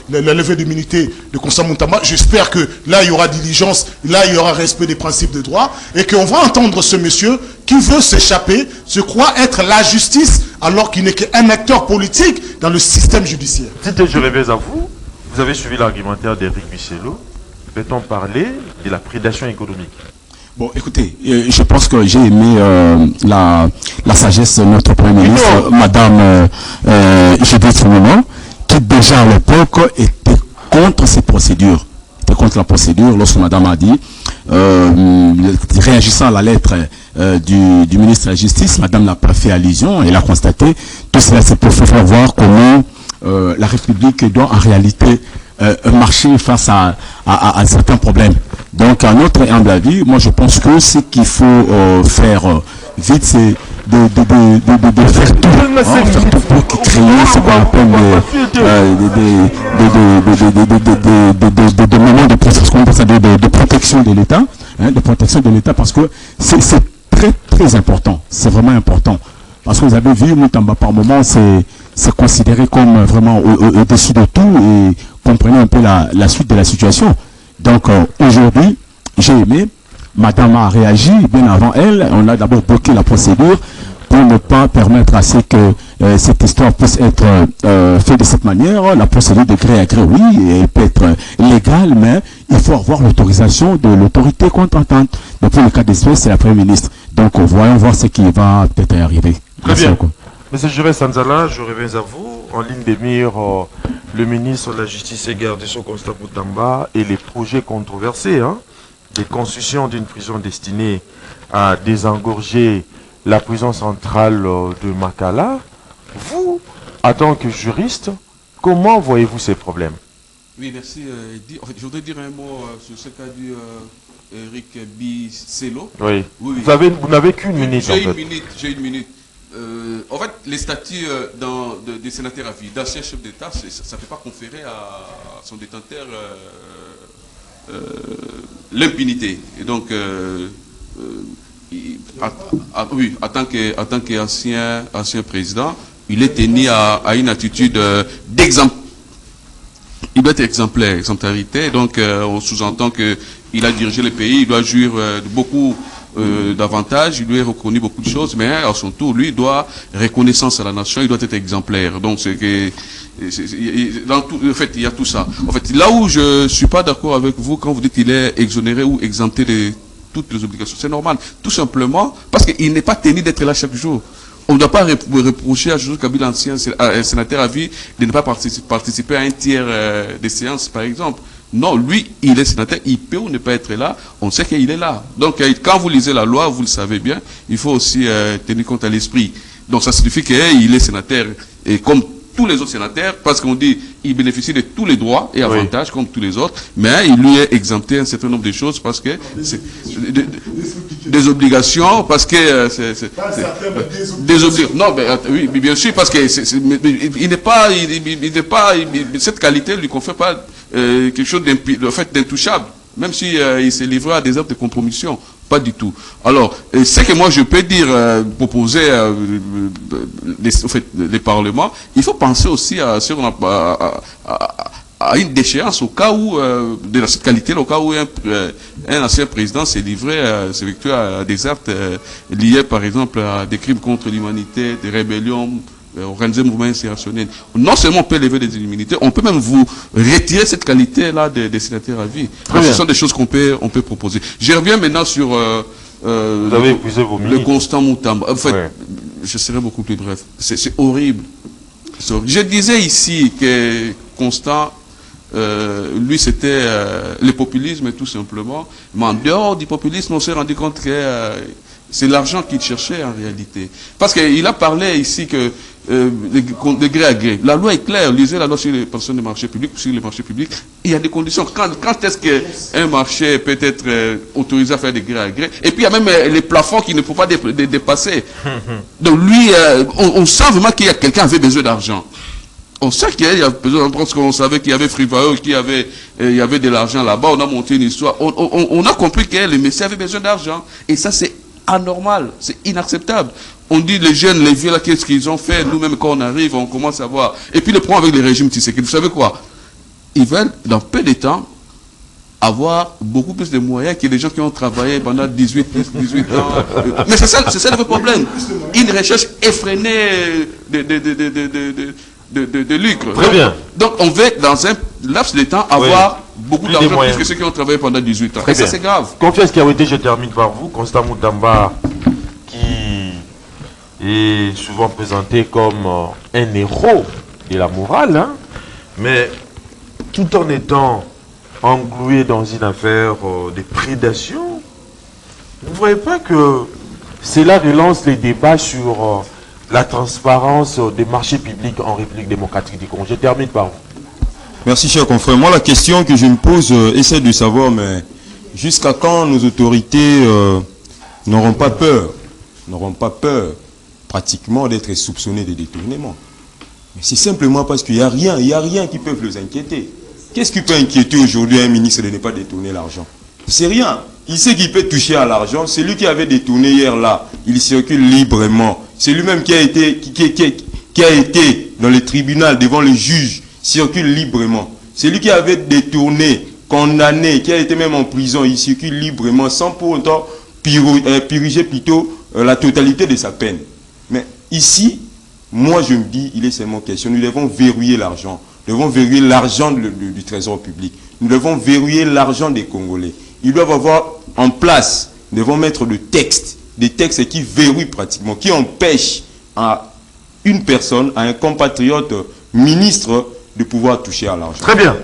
la levée d'immunité de Constant Moutamba. J'espère que là, il y aura diligence, là, il y aura respect des principes de droit, et qu'on va entendre ce monsieur qui veut s'échapper, se croit être la justice, alors qu'il n'est qu'un acteur politique dans le système judiciaire. Je reviens à vous. Vous avez suivi l'argumentaire d'Éric Bisselo. Peut-on parler de la prédation économique? Bon, écoutez, je pense que j'ai aimé la sagesse de notre Premier ministre, Madame Judith Suminwa, qui déjà à l'époque était contre cette procédure. Était contre la procédure lorsque Madame a dit, réagissant à la lettre du ministre de la Justice, Madame n'a pas fait allusion, elle a constaté, tout cela c'est pour faire voir comment la République doit en réalité marcher face à certains problèmes. Donc, à notre humble avis, moi je pense que ce qu'il faut faire vite, c'est de faire tout pour créer ce qu'on appelle des moments de protection de l'État, de protection de l'État, parce que c'est très très important, c'est vraiment important. Parce que vous avez vu, Moutamba, par moment, c'est considéré comme vraiment au-dessus de tout et comprenez un peu la suite de la situation. Donc aujourd'hui, j'ai aimé, Madame a réagi, bien avant elle, on a d'abord bloqué la procédure pour ne pas permettre à ce que cette histoire puisse être faite de cette manière. La procédure de gré à gré, oui, elle peut être légale, mais il faut avoir l'autorisation de l'autorité contrantante. Donc pour le cas d'espèce, c'est la Première ministre. Donc voyons voir ce qui va peut-être arriver. Très bien. Monsieur Juré Sanzala, je reviens à vous. En ligne de mire, le ministre de la Justice et garde son Constant Moutamba et les projets controversés de construction d'une prison destinée à désengorger la prison centrale de Makala. Vous, en tant que juriste, comment voyez-vous ces problèmes? Oui, merci. En fait, je voudrais dire un mot sur ce qu'a dit Éric Bisselo. Oui. Oui. Vous n'avez qu'une minute. J'ai une minute. En fait, les statuts des sénateurs à vie, d'anciens chefs d'État, ça ne peut pas conférer à son détenteur l'impunité. Et donc, en tant qu'ancien président, il est tenu à une attitude d'exemple. Il doit être exemplaire, exemplarité. Donc, on sous-entend qu'il a dirigé le pays, il doit jouir de beaucoup d'avantages, il lui est reconnu beaucoup de choses, mais à son tour, lui, il doit reconnaissance à la nation, il doit être exemplaire. Donc, en fait, il y a tout ça. En fait, là où je suis pas d'accord avec vous, quand vous dites qu'il est exonéré ou exempté de toutes les obligations, c'est normal. Tout simplement parce qu'il n'est pas tenu d'être là chaque jour. On ne doit pas reprocher à Joseph Kabila, ancien sénateur à vie, de ne pas participer à un tiers des séances, par exemple. Non, lui, il est sénateur, il peut ou ne pas être là, on sait qu'il est là. Donc, quand vous lisez la loi, vous le savez bien, il faut aussi tenir compte à l'esprit. Donc, ça signifie qu'il est sénateur, et comme tous les autres sénateurs, parce qu'on dit il bénéficie de tous les droits et avantages comme tous les autres, mais il lui est exempté un certain nombre de choses parce que c'est des obligations, parce que des obligations. Non, mais oui, bien sûr, parce que il n'est pas, cette qualité ne lui confère pas quelque chose d'intouchable, même si il s'est livré à des actes de compromission. Pas du tout. Alors, ce que moi je peux dire, proposer les parlements, il faut penser aussi à à une déchéance au cas où, de cette qualité, au cas où un ancien président s'est livré, s'est effectué à des actes liés par exemple à des crimes contre l'humanité, des rébellions, organiser mouvement insurrectionnel. Non seulement on peut lever des immunités, on peut même vous retirer cette qualité-là des sénateurs à vie. Donc, ce sont des choses qu'on peut proposer. Je reviens maintenant sur vous avez épuisé vos minutes. le Constant Moutamba. En fait, je serai beaucoup plus bref. C'est horrible. Je disais ici que Constant, lui, c'était le populisme tout simplement. Mais en dehors du populisme, on s'est rendu compte que c'est l'argent qu'il cherchait en réalité. Parce qu'il a parlé ici que de gré à gré. La loi est claire. Lisez la loi sur les personnes de marché public, sur les marchés publics. Il y a des conditions. Quand est-ce qu'un marché peut être autorisé à faire des gré à gré? Et puis il y a même les plafonds qu'il ne faut pas dépasser. Donc lui, on sent vraiment qu'il y a quelqu'un qui avait besoin d'argent. On sait qu'il y a besoin, parce qu'on savait qu'il y avait Frivao, qu'il y avait de l'argent là-bas. On a monté une histoire. On a compris que le Messie avait besoin d'argent. Et ça, c'est anormal, c'est inacceptable. On dit les jeunes, les vieux là, qu'est-ce qu'ils ont fait? Nous-mêmes, quand on arrive, on commence à voir. Et puis le problème avec les régimes Tshisekedi, vous savez quoi? Ils veulent, dans peu de temps, avoir beaucoup plus de moyens que les gens qui ont travaillé pendant 18 ans. Mais c'est ça le vrai problème. Une recherche effrénée de lucre. Très bien. Donc on veut, dans un laps de temps, avoir beaucoup d'argent plus que ceux qui ont travaillé pendant 18 ans. Très Et ça, bien. c'est grave. Confiance qui a été, je termine par vous. Constant Moutamba, qui est souvent présenté comme un héros de la morale, hein, mais tout en étant englué dans une affaire de prédation, vous ne voyez pas que cela relance les débats sur la transparence des marchés publics en République démocratique du Congo. Je termine par vous. Merci, cher confrère. Moi, la question que je me pose, essaie de savoir, mais jusqu'à quand nos autorités n'auront pas peur pratiquement d'être soupçonnés de détournement? Mais c'est simplement parce qu'il n'y a rien qui peut les inquiéter. Qu'est-ce qui peut inquiéter aujourd'hui un ministre de ne pas détourner l'argent? C'est rien. Il sait qu'il peut toucher à l'argent. C'est lui qui avait détourné hier là. Il circule librement. C'est lui-même qui a été dans le tribunal devant le juge, circule librement. C'est lui qui avait détourné, condamné, qui a été même en prison. Il circule librement sans pour autant purger plutôt la totalité de sa peine. Mais ici, moi je me dis, il est seulement question, nous devons verrouiller l'argent. Nous devons verrouiller l'argent du trésor public. Nous devons verrouiller l'argent des Congolais. Ils doivent avoir en place, nous devons mettre des textes qui verrouillent pratiquement, qui empêchent à une personne, à un compatriote ministre de pouvoir toucher à l'argent. Très bien.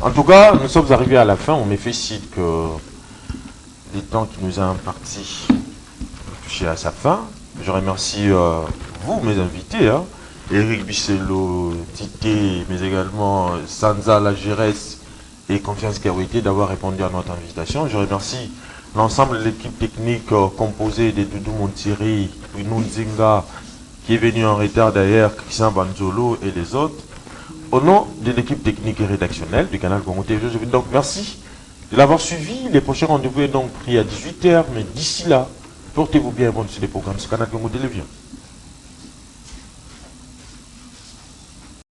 En tout cas, nous sommes arrivés à la fin. On me fait signe que les temps qui nous a impartis touché à sa fin. Je remercie vous, mes invités, hein, Eric Bissello, Tité, mais également Sanza Lagérès et Confiance Kiawete d'avoir répondu à notre invitation. Je remercie l'ensemble de l'équipe technique composée de Doudou Montiri, Bruno Nzinga, qui est venu en retard d'ailleurs, Christian Banzolo et les autres. Au nom de l'équipe technique et rédactionnelle du canal Congo TV, je vous dis donc merci de l'avoir suivi. Les prochains rendez-vous est donc pris à 18 h, mais d'ici là, portez-vous bien et bonne sur les programmes sur Canal Congo Télévision.